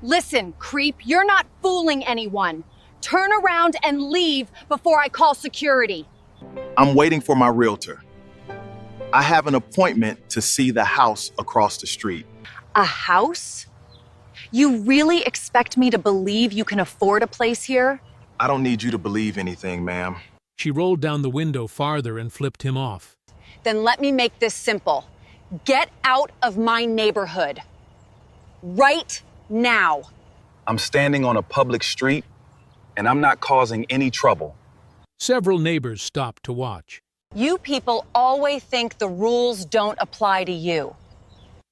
Listen, creep, you're not fooling anyone. Turn around and leave before I call security. I'm waiting for my realtor. I have an appointment to see the house across the street. A house? You really expect me to believe you can afford a place here? I don't need you to believe anything, ma'am. She rolled down the window farther and flipped him off. Then let me make this simple. Get out of my neighborhood. Right now. I'm standing on a public street, and I'm not causing any trouble. Several neighbors stopped to watch. You people always think the rules don't apply to you.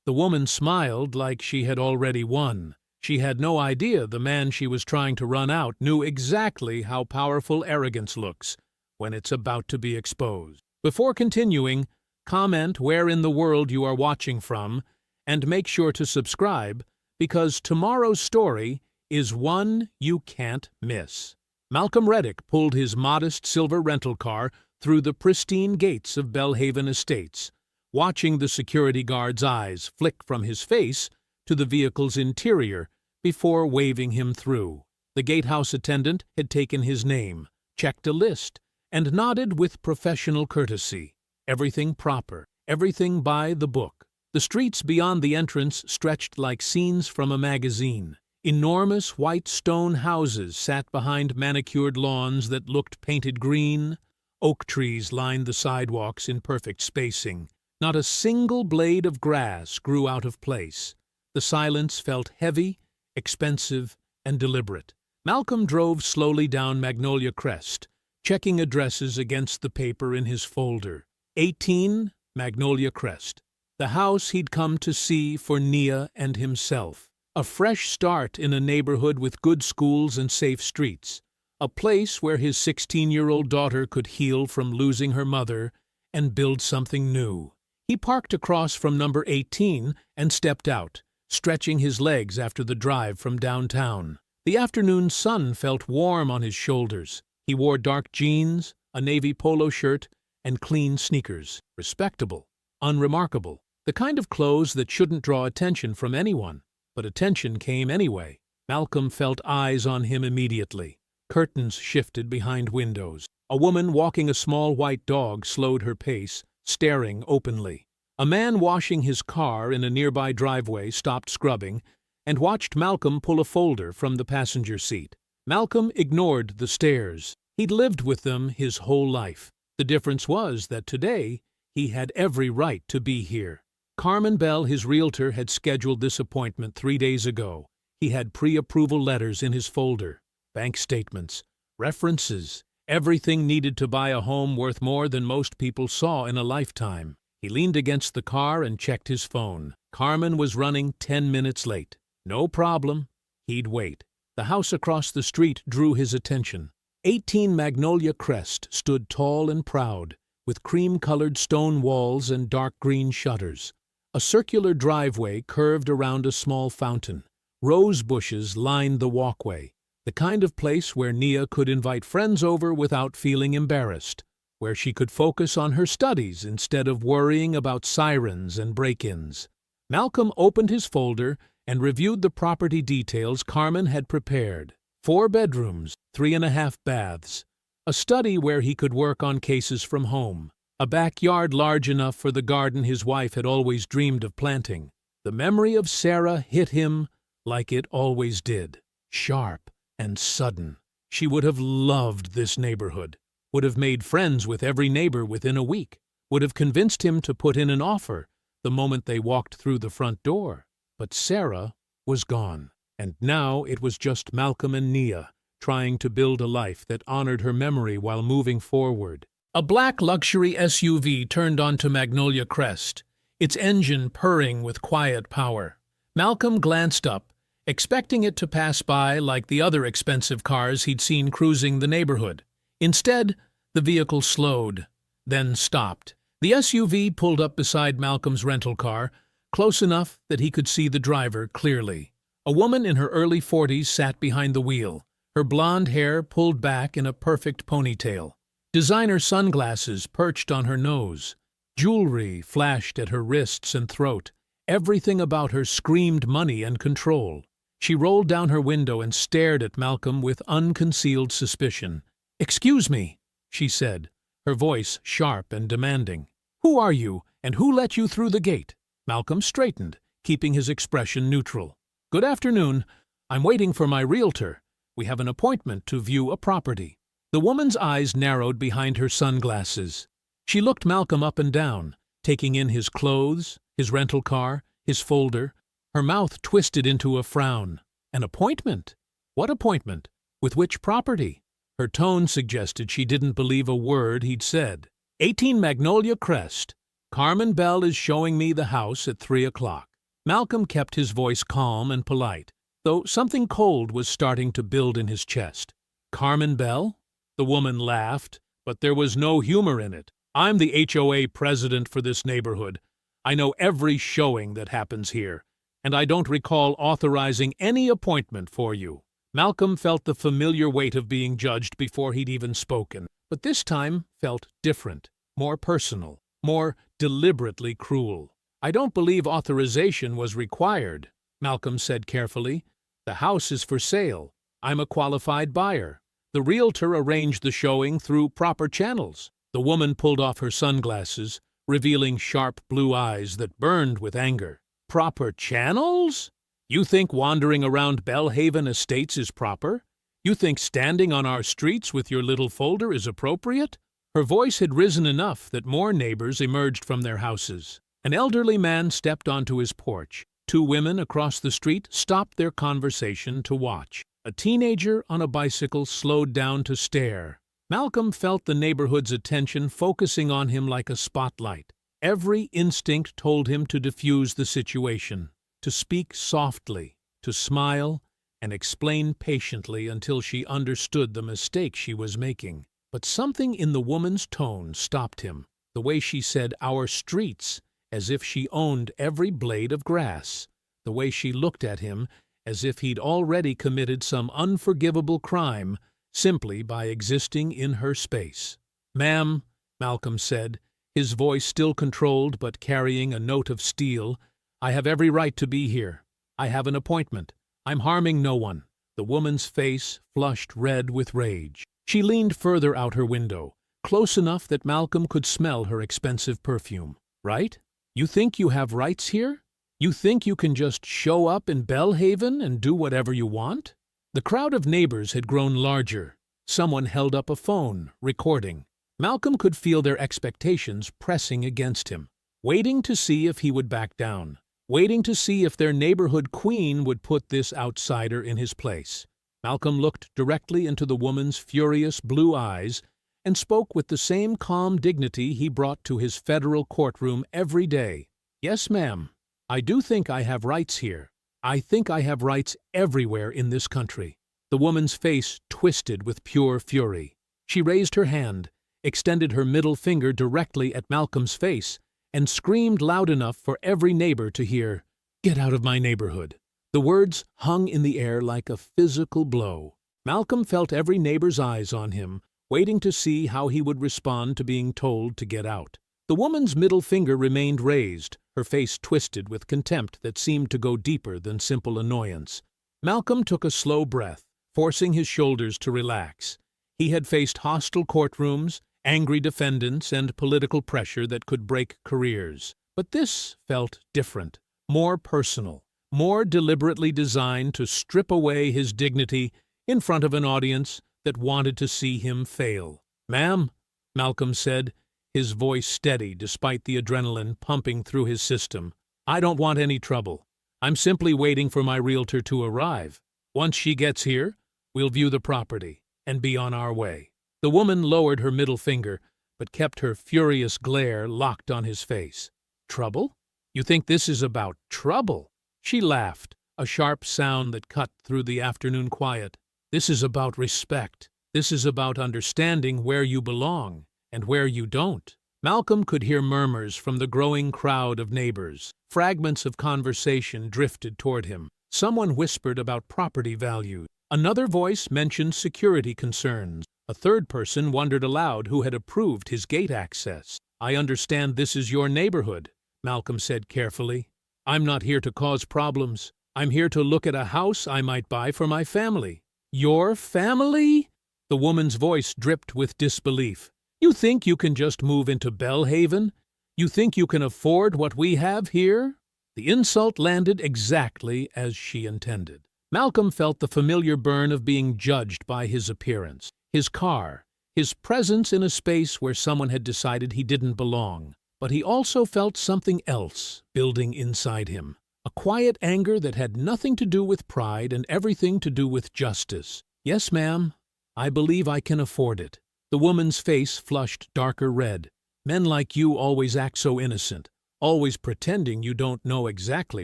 The woman smiled like she had already won. She had no idea the man she was trying to run out knew exactly how powerful arrogance looks when it's about to be exposed. Before continuing, comment where in the world you are watching from, and make sure to subscribe, because tomorrow's story is one you can't miss. Malcolm Reddick pulled his modest silver rental car through the pristine gates of Belhaven Estates, watching the security guard's eyes flick from his face to the vehicle's interior before waving him through. The gatehouse attendant had taken his name, checked a list, and nodded with professional courtesy. Everything proper, everything by the book. The streets beyond the entrance stretched like scenes from a magazine. Enormous white stone houses sat behind manicured lawns that looked painted green. Oak trees lined the sidewalks in perfect spacing. Not a single blade of grass grew out of place. The silence felt heavy, expensive, and deliberate. Malcolm drove slowly down Magnolia Crest, checking addresses against the paper in his folder. 18 Magnolia Crest. The house he'd come to see for Nia and himself. A fresh start in a neighborhood with good schools and safe streets. A place where his 16-year-old daughter could heal from losing her mother and build something new. He parked across from number 18 and stepped out, stretching his legs after the drive from downtown. The afternoon sun felt warm on his shoulders. He wore dark jeans, a navy polo shirt, and clean sneakers. Respectable, unremarkable. The kind of clothes that shouldn't draw attention from anyone. But attention came anyway. Malcolm felt eyes on him immediately. Curtains shifted behind windows. A woman walking a small white dog slowed her pace, staring openly. A man washing his car in a nearby driveway stopped scrubbing and watched Malcolm pull a folder from the passenger seat. Malcolm ignored the stares. He'd lived with them his whole life. The difference was that today he had every right to be here. Carmen Bell, his realtor, had scheduled this appointment 3 days ago. He had pre-approval letters in his folder, bank statements, references, everything needed to buy a home worth more than most people saw in a lifetime. He leaned against the car and checked his phone. Carmen was running 10 minutes late. No problem. He'd wait. The house across the street drew his attention. 18 Magnolia Crest stood tall and proud, with cream-colored stone walls and dark green shutters. A circular driveway curved around a small fountain. Rose bushes lined the walkway, the kind of place where Nia could invite friends over without feeling embarrassed, where she could focus on her studies instead of worrying about sirens and break-ins. Malcolm opened his folder and reviewed the property details Carmen had prepared. 4 bedrooms, 3.5 baths, a study where he could work on cases from home, a backyard large enough for the garden his wife had always dreamed of planting. The memory of Sarah hit him like it always did, sharp and sudden. She would have loved this neighborhood, would have made friends with every neighbor within a week, would have convinced him to put in an offer the moment they walked through the front door. But Sarah was gone, and now it was just Malcolm and Nia trying to build a life that honored her memory while moving forward. A black luxury SUV turned onto Magnolia Crest, its engine purring with quiet power. Malcolm glanced up, expecting it to pass by like the other expensive cars he'd seen cruising the neighborhood. Instead, the vehicle slowed, then stopped. The SUV pulled up beside Malcolm's rental car, close enough that he could see the driver clearly. A woman in her early 40s sat behind the wheel, her blonde hair pulled back in a perfect ponytail. Designer sunglasses perched on her nose. Jewelry flashed at her wrists and throat. Everything about her screamed money and control. She rolled down her window and stared at Malcolm with unconcealed suspicion. "Excuse me," she said, her voice sharp and demanding. "Who are you, and who let you through the gate?" Malcolm straightened, keeping his expression neutral. "Good afternoon. I'm waiting for my realtor. We have an appointment to view a property." The woman's eyes narrowed behind her sunglasses. She looked Malcolm up and down, taking in his clothes, his rental car, his folder. Her mouth twisted into a frown. An appointment? What appointment? With which property? Her tone suggested she didn't believe a word he'd said. 18 Magnolia Crest. Carmen Bell is showing me the house at 3 o'clock. Malcolm kept his voice calm and polite, though something cold was starting to build in his chest. Carmen Bell? The woman laughed, but there was no humor in it. "I'm the HOA president for this neighborhood. I know every showing that happens here, and I don't recall authorizing any appointment for you." Malcolm felt the familiar weight of being judged before he'd even spoken, but this time felt different, more personal, more deliberately cruel. "I don't believe authorization was required," Malcolm said carefully. "The house is for sale. I'm a qualified buyer. The realtor arranged the showing through proper channels." The woman pulled off her sunglasses, revealing sharp blue eyes that burned with anger. "Proper channels? You think wandering around Bellhaven Estates is proper? You think standing on our streets with your little folder is appropriate?" Her voice had risen enough that more neighbors emerged from their houses. An elderly man stepped onto his porch. Two women across the street stopped their conversation to watch. A teenager on a bicycle slowed down to stare. Malcolm felt the neighborhood's attention focusing on him like a spotlight. Every instinct told him to diffuse the situation, to speak softly, to smile, and explain patiently until she understood the mistake she was making. But something in the woman's tone stopped him, the way she said "our streets" as if she owned every blade of grass, the way she looked at him as if he'd already committed some unforgivable crime simply by existing in her space. "Ma'am," Malcolm said, his voice still controlled but carrying a note of steel, "I have every right to be here. I have an appointment. I'm harming no one." The woman's face flushed red with rage. She leaned further out her window, close enough that Malcolm could smell her expensive perfume. "Right? You think you have rights here? You think you can just show up in Bellhaven and do whatever you want?" The crowd of neighbors had grown larger. Someone held up a phone, recording. Malcolm could feel their expectations pressing against him, waiting to see if he would back down, waiting to see if their neighborhood queen would put this outsider in his place. Malcolm looked directly into the woman's furious blue eyes and spoke with the same calm dignity he brought to his federal courtroom every day. "Yes, ma'am. I do think I have rights here. I think I have rights everywhere in this country." The woman's face twisted with pure fury. She raised her hand, extended her middle finger directly at Malcolm's face, and screamed loud enough for every neighbor to hear, "Get out of my neighborhood." The words hung in the air like a physical blow. Malcolm felt every neighbor's eyes on him, waiting to see how he would respond to being told to get out. The woman's middle finger remained raised, her face twisted with contempt that seemed to go deeper than simple annoyance. Malcolm took a slow breath, forcing his shoulders to relax. He had faced hostile courtrooms, angry defendants, and political pressure that could break careers. But this felt different, more personal, more deliberately designed to strip away his dignity in front of an audience that wanted to see him fail. "Ma'am," Malcolm said, his voice steady despite the adrenaline pumping through his system, "I don't want any trouble. I'm simply waiting for my realtor to arrive. Once she gets here, we'll view the property and be on our way." The woman lowered her middle finger, but kept her furious glare locked on his face. "Trouble? You think this is about trouble?" She laughed, a sharp sound that cut through the afternoon quiet. "This is about respect. This is about understanding where you belong and where you don't." Malcolm could hear murmurs from the growing crowd of neighbors. Fragments of conversation drifted toward him. Someone whispered about property value. Another voice mentioned security concerns. A third person wondered aloud who had approved his gate access. "I understand this is your neighborhood," Malcolm said carefully. "I'm not here to cause problems. I'm here to look at a house I might buy for my family." "Your family?" The woman's voice dripped with disbelief. "You think you can just move into Bellhaven? You think you can afford what we have here?" The insult landed exactly as she intended. Malcolm felt the familiar burn of being judged by his appearance, his car, his presence in a space where someone had decided he didn't belong. But he also felt something else building inside him, a quiet anger that had nothing to do with pride and everything to do with justice. "Yes, ma'am, I believe I can afford it." The woman's face flushed darker red. "Men like you always act so innocent, always pretending you don't know exactly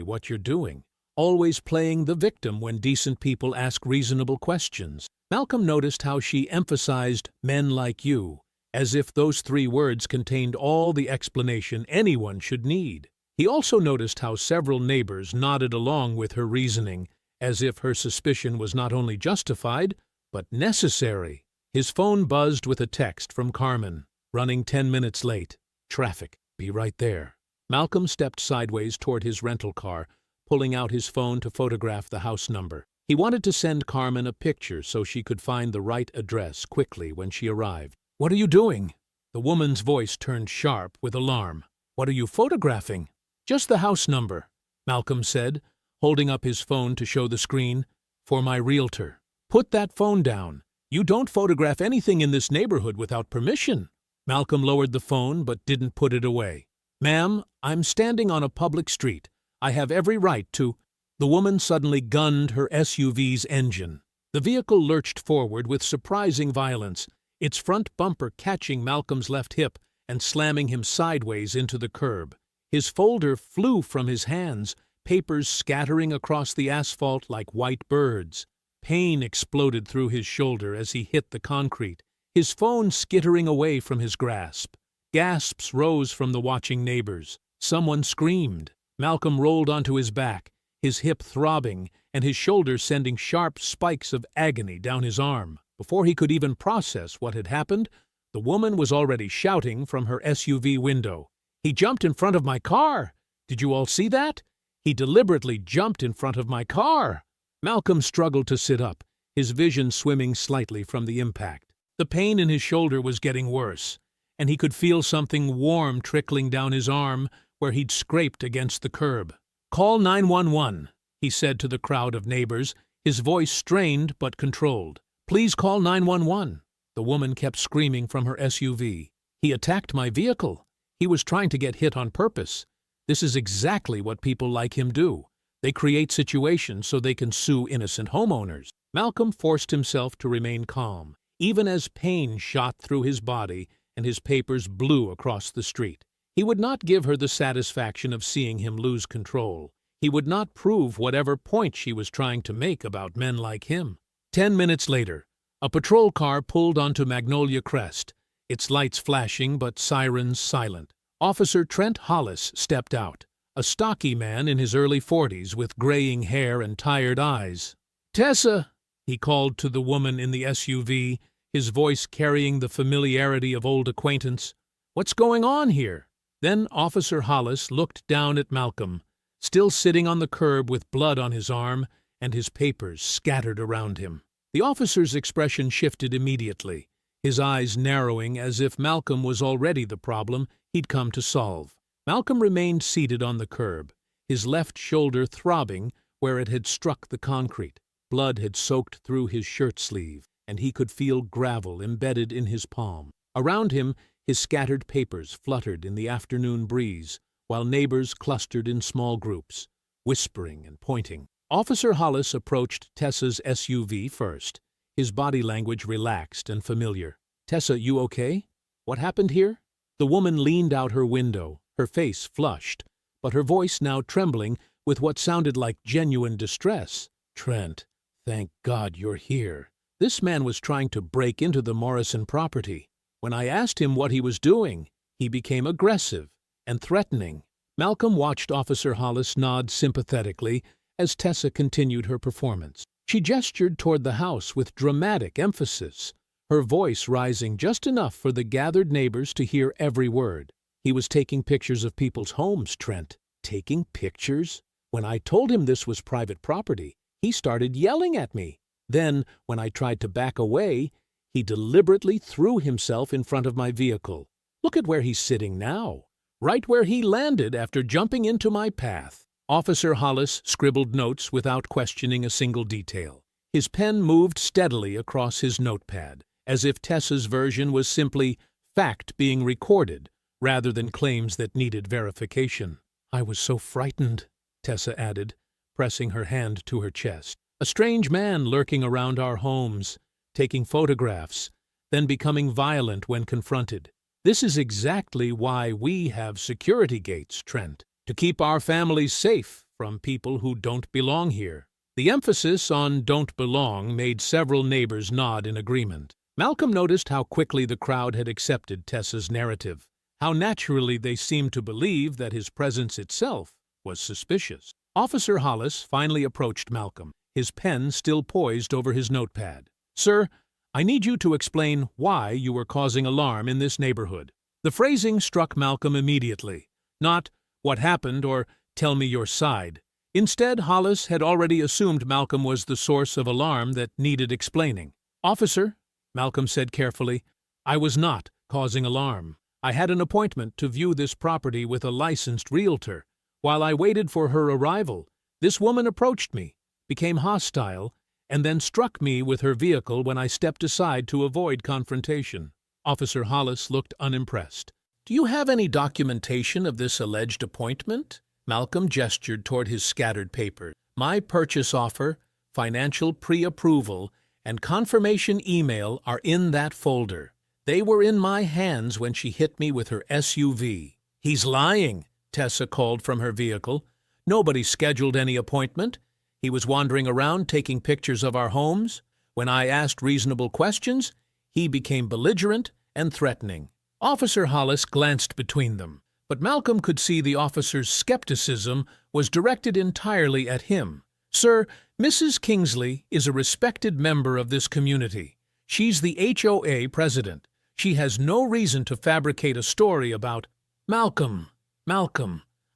what you're doing, always playing the victim when decent people ask reasonable questions." Malcolm noticed how she emphasized "men like you," as if those 3 words contained all the explanation anyone should need. He also noticed how several neighbors nodded along with her reasoning, as if her suspicion was not only justified, but necessary. His phone buzzed with a text from Carmen, "Running 10 minutes late. Traffic. Be right there." Malcolm stepped sideways toward his rental car, pulling out his phone to photograph the house number. He wanted to send Carmen a picture so she could find the right address quickly when she arrived. "What are you doing?" The woman's voice turned sharp with alarm. "What are you photographing?" "Just the house number," Malcolm said, holding up his phone to show the screen. "For my realtor." "Put that phone down. You don't photograph anything in this neighborhood without permission." Malcolm lowered the phone but didn't put it away. "Ma'am, I'm standing on a public street. I have every right to—" The woman suddenly gunned her SUV's engine. The vehicle lurched forward with surprising violence, its front bumper catching Malcolm's left hip and slamming him sideways into the curb. His folder flew from his hands, papers scattering across the asphalt like white birds. Pain exploded through his shoulder as he hit the concrete, his phone skittering away from his grasp. Gasps rose from the watching neighbors. Someone screamed. Malcolm rolled onto his back, his hip throbbing and his shoulder sending sharp spikes of agony down his arm. Before he could even process what had happened, the woman was already shouting from her SUV window. "He jumped in front of my car! Did you all see that? He deliberately jumped in front of my car!" Malcolm struggled to sit up, his vision swimming slightly from the impact. The pain in his shoulder was getting worse, and he could feel something warm trickling down his arm where he'd scraped against the curb. "Call 911, he said to the crowd of neighbors, his voice strained but controlled. "Please call 911. The woman kept screaming from her SUV. "He attacked my vehicle. He was trying to get hit on purpose. This is exactly what people like him do. They create situations so they can sue innocent homeowners." Malcolm forced himself to remain calm, even as pain shot through his body and his papers blew across the street. He would not give her the satisfaction of seeing him lose control. He would not prove whatever point she was trying to make about men like him. 10 minutes later, a patrol car pulled onto Magnolia Crest, its lights flashing but sirens silent. Officer Trent Hollis stepped out, a stocky man in his early 40s with graying hair and tired eyes. "Tessa," he called to the woman in the SUV, his voice carrying the familiarity of old acquaintance. "What's going on here?" Then Officer Hollis looked down at Malcolm, still sitting on the curb with blood on his arm and his papers scattered around him. The officer's expression shifted immediately, his eyes narrowing as if Malcolm was already the problem he'd come to solve. Malcolm remained seated on the curb, his left shoulder throbbing where it had struck the concrete. Blood had soaked through his shirt sleeve, and he could feel gravel embedded in his palm. Around him, his scattered papers fluttered in the afternoon breeze, while neighbors clustered in small groups, whispering and pointing. Officer Hollis approached Tessa's SUV first, his body language relaxed and familiar. "Tessa, you okay? What happened here?" The woman leaned out her window, her face flushed, but her voice now trembling with what sounded like genuine distress. "Trent, thank God you're here. This man was trying to break into the Morrison property. When I asked him what he was doing, he became aggressive and threatening." Malcolm watched Officer Hollis nod sympathetically as Tessa continued her performance. She gestured toward the house with dramatic emphasis, her voice rising just enough for the gathered neighbors to hear every word. "He was taking pictures of people's homes, Trent." "Taking pictures?" When I told him this was private property, he started yelling at me. Then, when I tried to back away, he deliberately threw himself in front of my vehicle. Look at where he's sitting now, right where he landed after jumping into my path. Officer Hollis scribbled notes without questioning a single detail. His pen moved steadily across his notepad, as if Tessa's version was simply fact being recorded, rather than claims that needed verification. I was so frightened, Tessa added, pressing her hand to her chest. A strange man lurking around our homes, taking photographs, then becoming violent when confronted. This is exactly why we have security gates, Trent, to keep our families safe from people who don't belong here. The emphasis on don't belong made several neighbors nod in agreement. Malcolm noticed how quickly the crowd had accepted Tessa's narrative, how naturally they seemed to believe that his presence itself was suspicious. Officer Hollis finally approached Malcolm, his pen still poised over his notepad. "Sir, I need you to explain why you were causing alarm in this neighborhood." The phrasing struck Malcolm immediately. Not, "What happened?" or "Tell me your side." Instead, Hollis had already assumed Malcolm was the source of alarm that needed explaining. "Officer," Malcolm said carefully, "I was not causing alarm. I had an appointment to view this property with a licensed realtor. While I waited for her arrival, this woman approached me, became hostile, and then struck me with her vehicle when I stepped aside to avoid confrontation." Officer Hollis looked unimpressed. "Do you have any documentation of this alleged appointment?" Malcolm gestured toward his scattered papers. "My purchase offer, financial pre-approval, and confirmation email are in that folder. They were in my hands when she hit me with her SUV." "He's lying," Tessa called from her vehicle. "Nobody scheduled any appointment. He was wandering around taking pictures of our homes. When I asked reasonable questions, he became belligerent and threatening." Officer Hollis glanced between them, but Malcolm could see the officer's skepticism was directed entirely at him. "Sir, Mrs. Kingsley is a respected member of this community. She's the HOA president. She has no reason to fabricate a story about—" "Malcolm,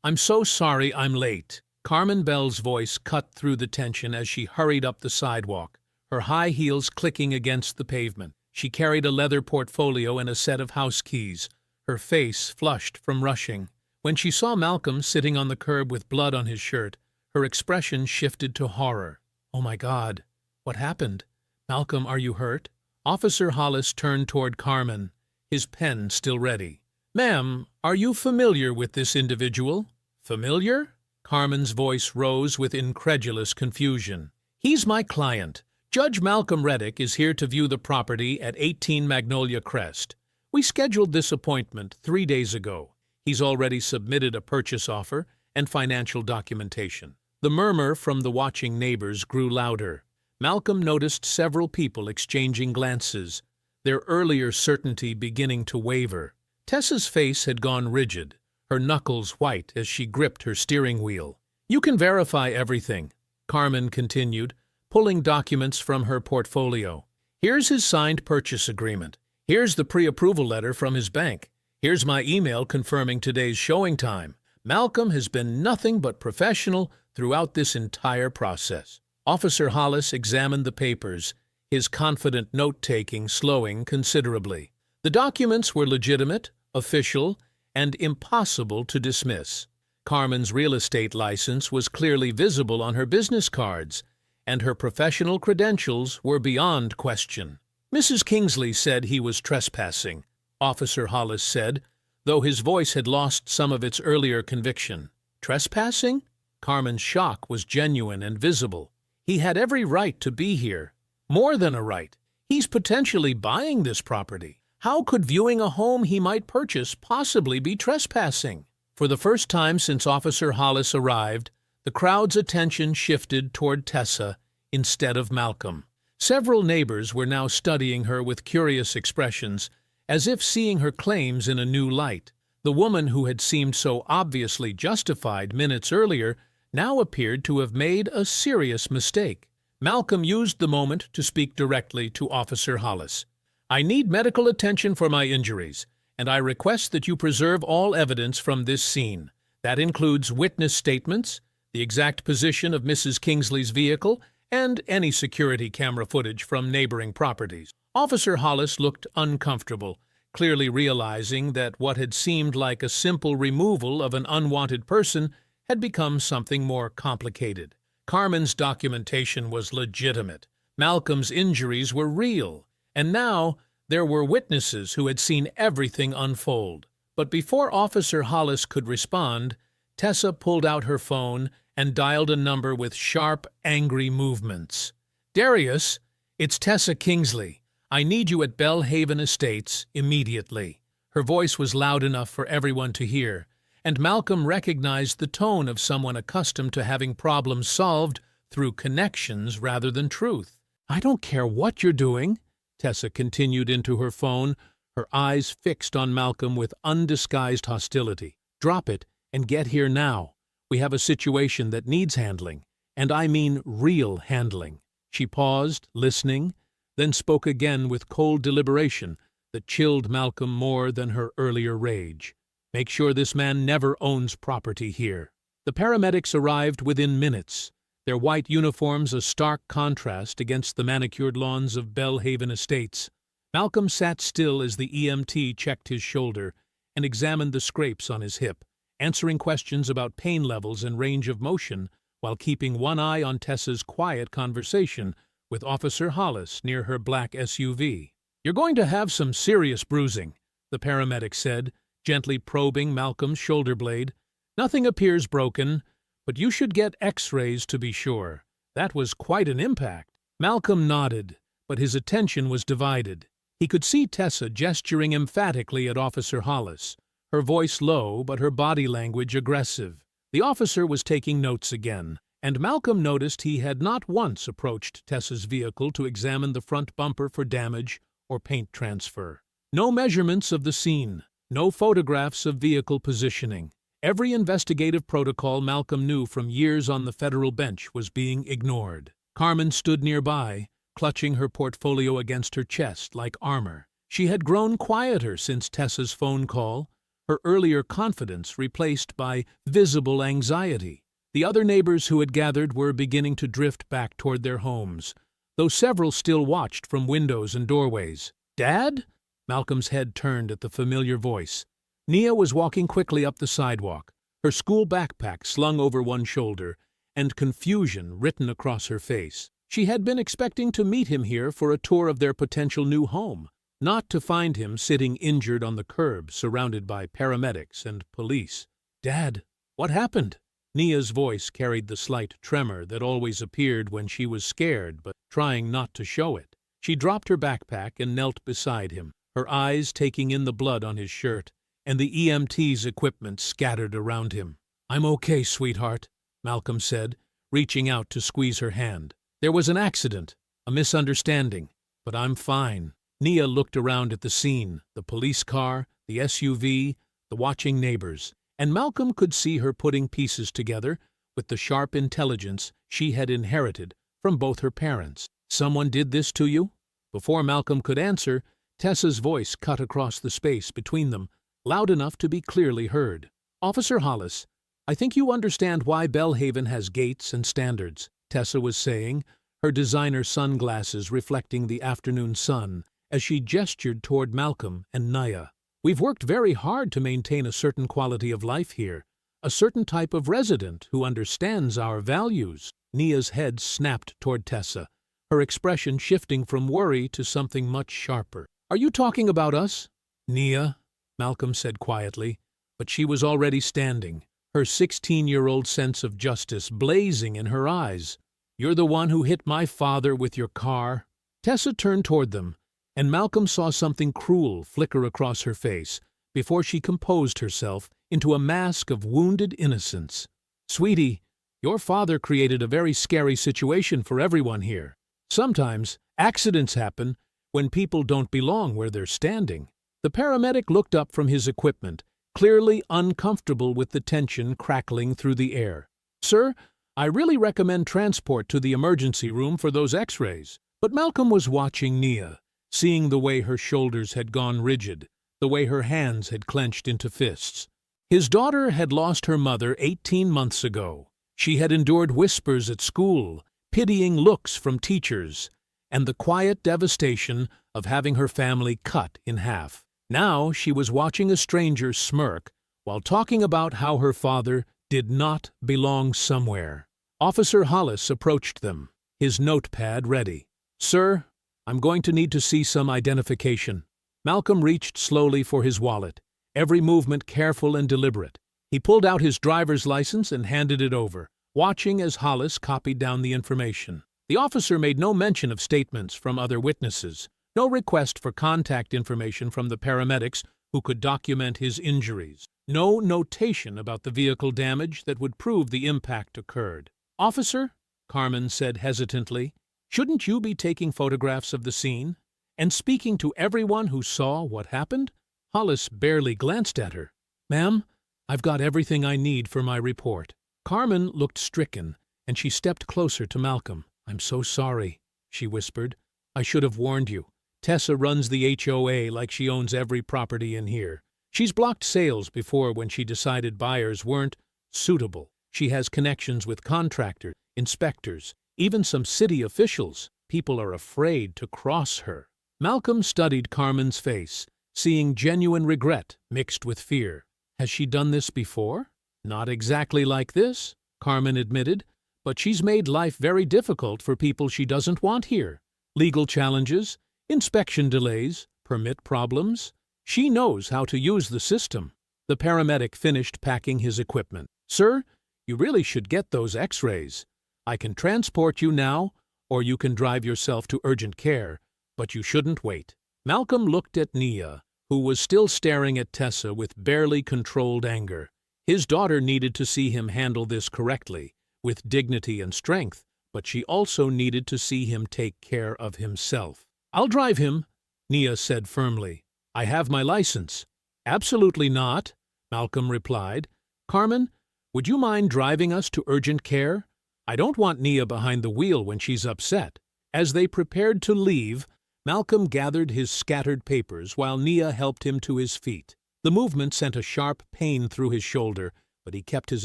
I'm so sorry I'm late." Carmen Bell's voice cut through the tension as she hurried up the sidewalk, her high heels clicking against the pavement. She carried a leather portfolio and a set of house keys, her face flushed from rushing. When she saw Malcolm sitting on the curb with blood on his shirt, her expression shifted to horror. "Oh my God, what happened? Malcolm, are you hurt?" Officer Hollis turned toward Carmen, his pen still ready. "Ma'am, are you familiar with this individual?" "Familiar?" Carmen's voice rose with incredulous confusion. "He's my client. Judge Malcolm Reddick is here to view the property at 18 Magnolia Crest. We scheduled this appointment 3 days ago. He's already submitted a purchase offer and financial documentation." The murmur from the watching neighbors grew louder. Malcolm noticed several people exchanging glances, their earlier certainty beginning to waver. Tessa's face had gone rigid, her knuckles white as she gripped her steering wheel. "You can verify everything," Carmen continued, pulling documents from her portfolio. "Here's his signed purchase agreement. Here's the pre-approval letter from his bank. Here's my email confirming today's showing time. Malcolm has been nothing but professional throughout this entire process." Officer Hollis examined the papers, his confident note-taking slowing considerably. The documents were legitimate, official, and impossible to dismiss. Carmen's real estate license was clearly visible on her business cards, and her professional credentials were beyond question. "Mrs. Kingsley said he was trespassing," Officer Hollis said, though his voice had lost some of its earlier conviction. "Trespassing?" Carmen's shock was genuine and visible. "He had every right to be here. More than a right. He's potentially buying this property. How could viewing a home he might purchase possibly be trespassing?" For the first time since Officer Hollis arrived, the crowd's attention shifted toward Tessa instead of Malcolm. Several neighbors were now studying her with curious expressions, as if seeing her claims in a new light. The woman who had seemed so obviously justified minutes earlier now appeared to have made a serious mistake. Malcolm used the moment to speak directly to Officer Hollis. "I need medical attention for my injuries, and I request that you preserve all evidence from this scene. That includes witness statements, the exact position of Mrs. Kingsley's vehicle, and any security camera footage from neighboring properties. Officer Hollis looked uncomfortable, clearly realizing that what had seemed like a simple removal of an unwanted person had become something more complicated. Carmen's documentation was legitimate. Malcolm's injuries were real, and now there were witnesses who had seen everything unfold. But before Officer Hollis could respond, Tessa pulled out her phone and dialed a number with sharp, angry movements. "Darius, it's Tessa Kingsley. I need you at Bellhaven Estates immediately." Her voice was loud enough for everyone to hear, and Malcolm recognized the tone of someone accustomed to having problems solved through connections rather than truth. "I don't care what you're doing," Tessa continued into her phone, her eyes fixed on Malcolm with undisguised hostility. "Drop it and get here now. We have a situation that needs handling, and I mean real handling." She paused, listening, then spoke again with cold deliberation that chilled Malcolm more than her earlier rage. "Make sure this man never owns property here." The paramedics arrived within minutes, their white uniforms a stark contrast against the manicured lawns of Bellhaven Estates. Malcolm sat still as the EMT checked his shoulder and examined the scrapes on his hip, answering questions about pain levels and range of motion while keeping one eye on Tessa's quiet conversation with Officer Hollis near her black SUV. "You're going to have some serious bruising," the paramedic said, gently probing Malcolm's shoulder blade. "Nothing appears broken, but you should get X-rays to be sure. That was quite an impact." Malcolm nodded, but his attention was divided. He could see Tessa gesturing emphatically at Officer Hollis, her voice low but her body language aggressive. The officer was taking notes again, and Malcolm noticed he had not once approached Tessa's vehicle to examine the front bumper for damage or paint transfer. No measurements of the scene, no photographs of vehicle positioning. Every investigative protocol Malcolm knew from years on the federal bench was being ignored. Carmen stood nearby, clutching her portfolio against her chest like armor. She had grown quieter since Tessa's phone call, her earlier confidence replaced by visible anxiety. The other neighbors who had gathered were beginning to drift back toward their homes, though several still watched from windows and doorways. "Dad?" Malcolm's head turned at the familiar voice. Nia was walking quickly up the sidewalk, her school backpack slung over one shoulder, and confusion written across her face. She had been expecting to meet him here for a tour of their potential new home, not to find him sitting injured on the curb surrounded by paramedics and police. "Dad, what happened?" Nia's voice carried the slight tremor that always appeared when she was scared but trying not to show it. She dropped her backpack and knelt beside him, her eyes taking in the blood on his shirt and the EMT's equipment scattered around him. "I'm okay, sweetheart," Malcolm said, reaching out to squeeze her hand. "There was an accident, a misunderstanding, but I'm fine." Nia looked around at the scene, the police car, the SUV, the watching neighbors, and Malcolm could see her putting pieces together with the sharp intelligence she had inherited from both her parents. "Someone did this to you?" Before Malcolm could answer, Tessa's voice cut across the space between them, loud enough to be clearly heard. "Officer Hollis, I think you understand why Bellhaven has gates and standards," Tessa was saying, her designer sunglasses reflecting the afternoon sun as she gestured toward Malcolm and Nia. "We've worked very hard to maintain a certain quality of life here, a certain type of resident who understands our values." Nia's head snapped toward Tessa, her expression shifting from worry to something much sharper. "Are you talking about us?" "Nia," Malcolm said quietly, but she was already standing, her 16-year-old sense of justice blazing in her eyes. "You're the one who hit my father with your car?" Tessa turned toward them, and Malcolm saw something cruel flicker across her face before she composed herself into a mask of wounded innocence. "Sweetie, your father created a very scary situation for everyone here. Sometimes accidents happen when people don't belong where they're standing." The paramedic looked up from his equipment, clearly uncomfortable with the tension crackling through the air. "Sir, I really recommend transport to the emergency room for those X-rays." But Malcolm was watching Nia, seeing the way her shoulders had gone rigid, the way her hands had clenched into fists. His daughter had lost her mother 18 months ago, She had endured whispers at school, pitying looks from teachers, and the quiet devastation of having her family cut in half. Now she was watching a stranger smirk while talking about how her father did not belong somewhere. Officer Hollis approached them, his notepad ready. "Sir, I'm going to need to see some identification." Malcolm reached slowly for his wallet, every movement careful and deliberate. He pulled out his driver's license and handed it over, watching as Hollis copied down the information. The officer made no mention of statements from other witnesses, no request for contact information from the paramedics who could document his injuries, no notation about the vehicle damage that would prove the impact occurred. "Officer," Carmen said hesitantly, "shouldn't you be taking photographs of the scene and speaking to everyone who saw what happened?" Hollis barely glanced at her. "Ma'am, I've got everything I need for my report." Carmen looked stricken, and she stepped closer to Malcolm. "I'm so sorry," she whispered. "I should have warned you. Tessa runs the HOA like she owns every property in here. She's blocked sales before when she decided buyers weren't suitable. She has connections with contractors, inspectors, even some city officials. People are afraid to cross her." Malcolm studied Carmen's face, seeing genuine regret mixed with fear. "Has she done this before?" "Not exactly like this," Carmen admitted, "but she's made life very difficult for people she doesn't want here. Legal challenges, inspection delays, permit problems. She knows how to use the system." The paramedic finished packing his equipment. "Sir, you really should get those x-rays. I can transport you now, or you can drive yourself to urgent care, but you shouldn't wait." Malcolm looked at Nia, who was still staring at Tessa with barely controlled anger. His daughter needed to see him handle this correctly, with dignity and strength, but she also needed to see him take care of himself. "I'll drive him," Nia said firmly. "I have my license." "Absolutely not," Malcolm replied. "Carmen, would you mind driving us to urgent care? I don't want Nia behind the wheel when she's upset." As they prepared to leave, Malcolm gathered his scattered papers while Nia helped him to his feet. The movement sent a sharp pain through his shoulder, but he kept his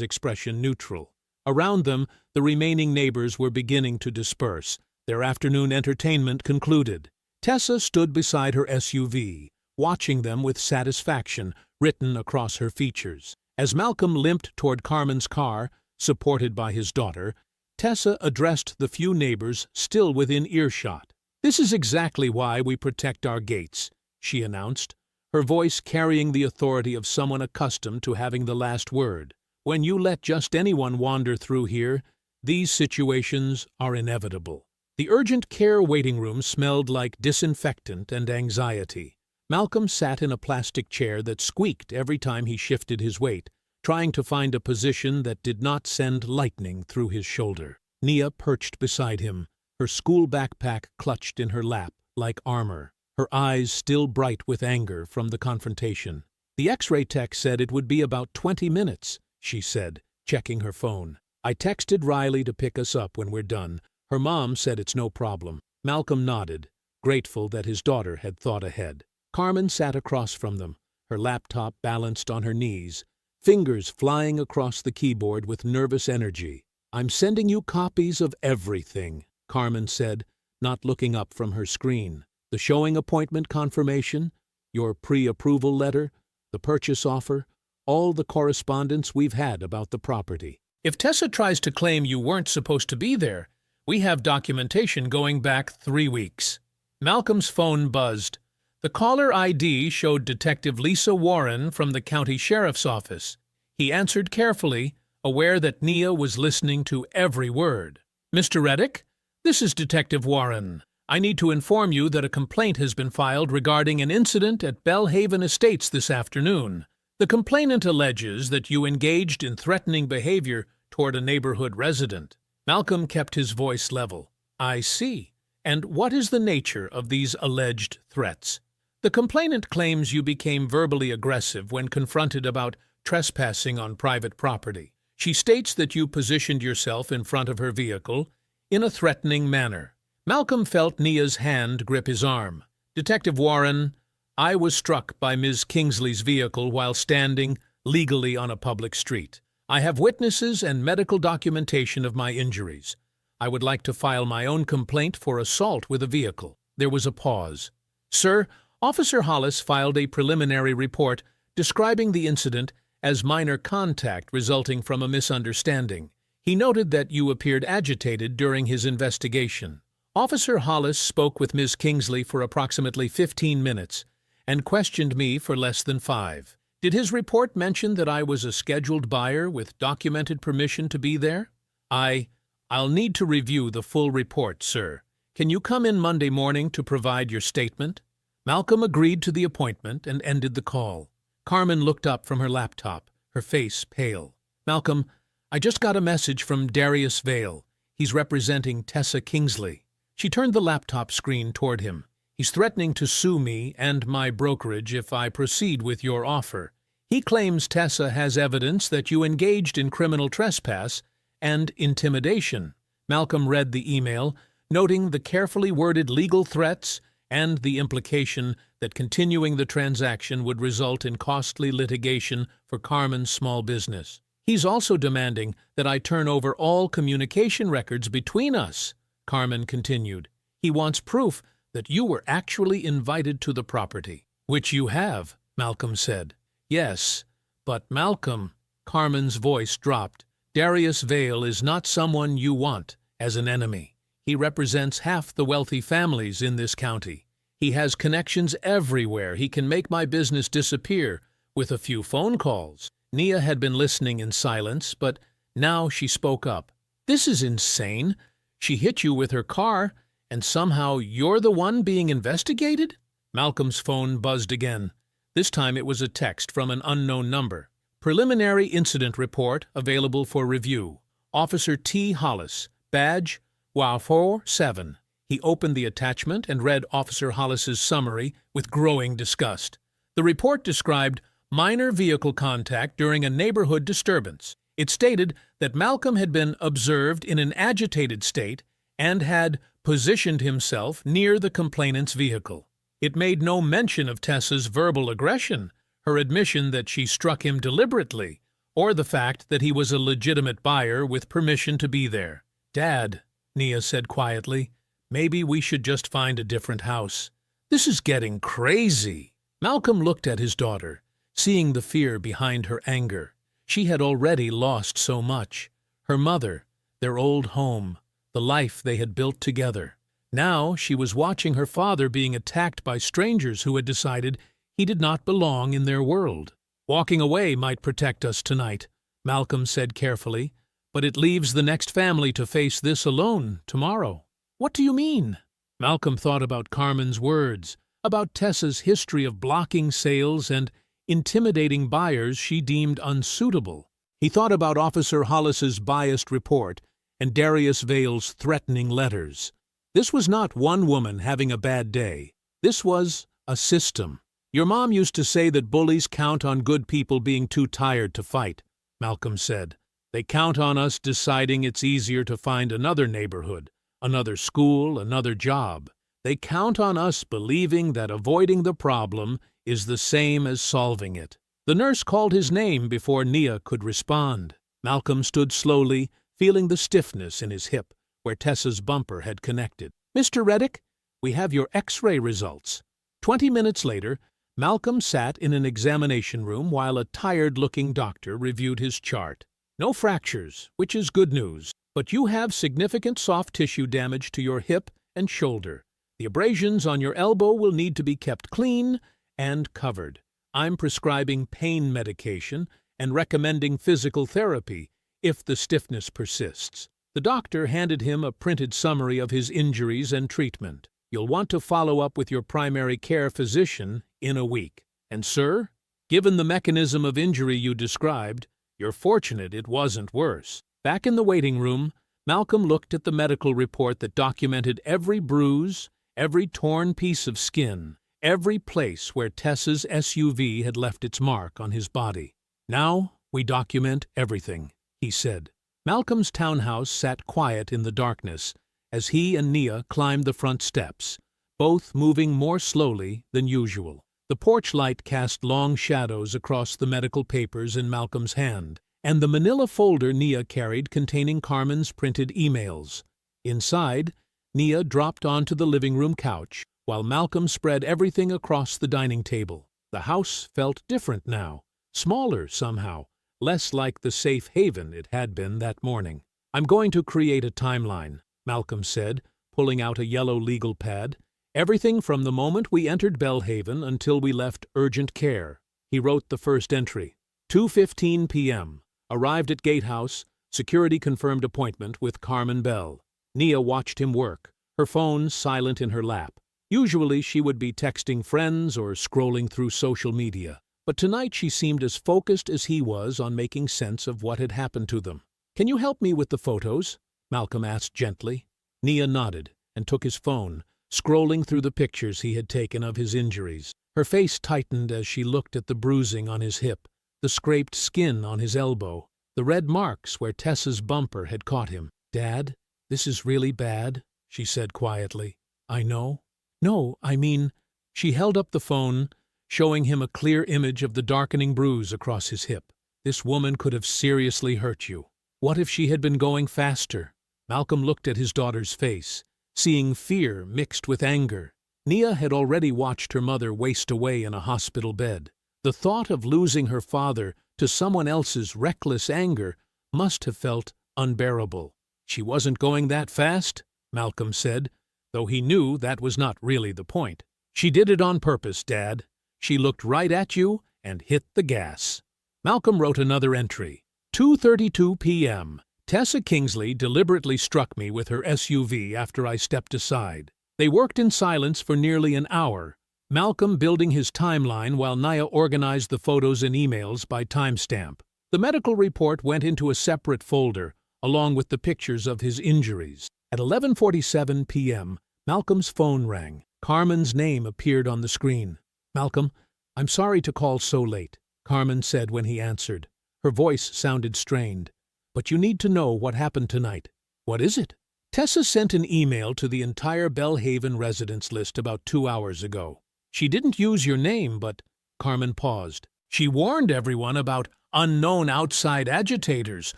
expression neutral. Around them, the remaining neighbors were beginning to disperse, their afternoon entertainment concluded. Tessa stood beside her SUV, watching them with satisfaction written across her features. As Malcolm limped toward Carmen's car, supported by his daughter, Tessa addressed the few neighbors still within earshot. "This is exactly why we protect our gates," she announced, her voice carrying the authority of someone accustomed to having the last word. "When you let just anyone wander through here, these situations are inevitable." The urgent care waiting room smelled like disinfectant and anxiety. Malcolm sat in a plastic chair that squeaked every time he shifted his weight, trying to find a position that did not send lightning through his shoulder. Nia perched beside him, her school backpack clutched in her lap like armor, her eyes still bright with anger from the confrontation. "The X-ray tech said it would be about 20 minutes, she said, checking her phone. "I texted Riley to pick us up when we're done. Her mom said it's no problem." Malcolm nodded, grateful that his daughter had thought ahead. Carmen sat across from them, her laptop balanced on her knees, fingers flying across the keyboard with nervous energy. "I'm sending you copies of everything," Carmen said, not looking up from her screen. "The showing appointment confirmation, your pre-approval letter, the purchase offer, all the correspondence we've had about the property. If Tessa tries to claim you weren't supposed to be there, we have documentation going back 3 weeks." Malcolm's phone buzzed. The caller ID showed Detective Lisa Warren from the county sheriff's office. He answered carefully, aware that Nia was listening to every word. "Mr. Reddick, this is Detective Warren. I need to inform you that a complaint has been filed regarding an incident at Bellhaven Estates this afternoon. The complainant alleges that you engaged in threatening behavior toward a neighborhood resident." Malcolm kept his voice level. "I see. And what is the nature of these alleged threats?" "The complainant claims you became verbally aggressive when confronted about trespassing on private property. She states that you positioned yourself in front of her vehicle in a threatening manner." Malcolm felt Nia's hand grip his arm. "Detective Warren, I was struck by Ms. Kingsley's vehicle while standing legally on a public street. I have witnesses and medical documentation of my injuries. I would like to file my own complaint for assault with a vehicle. There was a pause. Sir, Officer Hollis filed a preliminary report describing the incident as minor contact resulting from a misunderstanding. He noted that you appeared agitated during his investigation. Officer Hollis spoke with Ms. Kingsley for approximately 15 minutes and questioned me for less than 5. Did his report mention that I was a scheduled buyer with documented permission to be there? I'll need to review the full report, sir. Can you come in Monday morning to provide your statement? Malcolm agreed to the appointment and ended the call. Carmen looked up from her laptop, her face pale. Malcolm, I just got a message from Darius Vale. He's representing Tessa Kingsley. She turned the laptop screen toward him. He's threatening to sue me and my brokerage if I proceed with your offer. He claims Tessa has evidence that you engaged in criminal trespass and intimidation. Malcolm read the email, noting the carefully worded legal threats and the implication that continuing the transaction would result in costly litigation for Carmen's small business. He's also demanding that I turn over all communication records between us, Carmen continued. He wants proof that you were actually invited to the property. Which you have, Malcolm said. Yes, but Malcolm, Carmen's voice dropped. Darius Vale is not someone you want as an enemy. He represents half the wealthy families in this county. He has connections everywhere. He can make my business disappear with a few phone calls. Nia had been listening in silence, but now she spoke up. This is insane. She hit you with her car, and somehow you're the one being investigated? Malcolm's phone buzzed again. This time it was a text from an unknown number. Preliminary incident report available for review. Officer T. Hollis, badge WA47. He opened the attachment and read Officer Hollis's summary with growing disgust. The report described minor vehicle contact during a neighborhood disturbance. It stated that Malcolm had been observed in an agitated state and had positioned himself near the complainant's vehicle. It made no mention of Tessa's verbal aggression, her admission that she struck him deliberately, or the fact that he was a legitimate buyer with permission to be there. Dad, Nia said quietly, maybe we should just find a different house. This is getting crazy. Malcolm looked at his daughter, seeing the fear behind her anger. She had already lost so much. Her mother, their old home, the life they had built together. Now she was watching her father being attacked by strangers who had decided he did not belong in their world. Walking away might protect us tonight, Malcolm said carefully, but it leaves the next family to face this alone tomorrow. What do you mean? Malcolm thought about Carmen's words, about Tessa's history of blocking sales and intimidating buyers she deemed unsuitable. He thought about Officer Hollis's biased report and Darius Vale's threatening letters. This was not one woman having a bad day. This was a system. Your mom used to say that bullies count on good people being too tired to fight, Malcolm said. They count on us deciding it's easier to find another neighborhood, another school, another job. They count on us believing that avoiding the problem is the same as solving it. The nurse called his name before Nia could respond. Malcolm stood slowly, feeling the stiffness in his hip where Tessa's bumper had connected. Mr. Reddick, we have your X-ray results. 20 minutes later, Malcolm sat in an examination room while a tired-looking doctor reviewed his chart. No fractures, which is good news, but you have significant soft tissue damage to your hip and shoulder. The abrasions on your elbow will need to be kept clean and covered. I'm prescribing pain medication and recommending physical therapy if the stiffness persists. The doctor handed him a printed summary of his injuries and treatment. You'll want to follow up with your primary care physician in a week. And, sir, given the mechanism of injury you described, you're fortunate it wasn't worse. Back in the waiting room, Malcolm looked at the medical report that documented every bruise, every torn piece of skin, every place where Tessa's SUV had left its mark on his body. Now we document everything, he said. Malcolm's townhouse sat quiet in the darkness as he and Nia climbed the front steps, both moving more slowly than usual. The porch light cast long shadows across the medical papers in Malcolm's hand, and the manila folder Nia carried containing Carmen's printed emails. Inside, Nia dropped onto the living room couch, while Malcolm spread everything across the dining table. The house felt different now, smaller somehow, less like the safe haven it had been that morning. "I'm going to create a timeline," Malcolm said, pulling out a yellow legal pad. "Everything from the moment we entered Belhaven until we left urgent care." He wrote the first entry. 2:15 p.m. Arrived at Gatehouse, security confirmed appointment with Carmen Bell. Nia watched him work, her phone silent in her lap. Usually she would be texting friends or scrolling through social media, but tonight she seemed as focused as he was on making sense of what had happened to them. "Can you help me with the photos?" Malcolm asked gently. Nia nodded and took his phone, scrolling through the pictures he had taken of his injuries. Her face tightened as she looked at the bruising on his hip, the scraped skin on his elbow, the red marks where Tessa's bumper had caught him. "Dad, this is really bad," she said quietly. "I know." "No, I mean—" She held up the phone, showing him a clear image of the darkening bruise across his hip. "This woman could have seriously hurt you. What if she had been going faster?" Malcolm looked at his daughter's face, seeing fear mixed with anger. Nia had already watched her mother waste away in a hospital bed. The thought of losing her father to someone else's reckless anger must have felt unbearable. "She wasn't going that fast," Malcolm said, though he knew that was not really the point. "She did it on purpose, Dad. She looked right at you and hit the gas." Malcolm wrote another entry. 2:32 p.m. Tessa Kingsley deliberately struck me with her SUV after I stepped aside. They worked in silence for nearly an hour, Malcolm building his timeline while Nia organized the photos and emails by timestamp. The medical report went into a separate folder, along with the pictures of his injuries. At 11:47 p.m., Malcolm's phone rang. Carmen's name appeared on the screen. "Malcolm, I'm sorry to call so late," Carmen said when he answered. Her voice sounded strained. "But you need to know what happened tonight." "What is it?" "Tessa sent an email to the entire Belhaven residence list about 2 hours ago. She didn't use your name, but—" Carmen paused. "She warned everyone about unknown outside agitators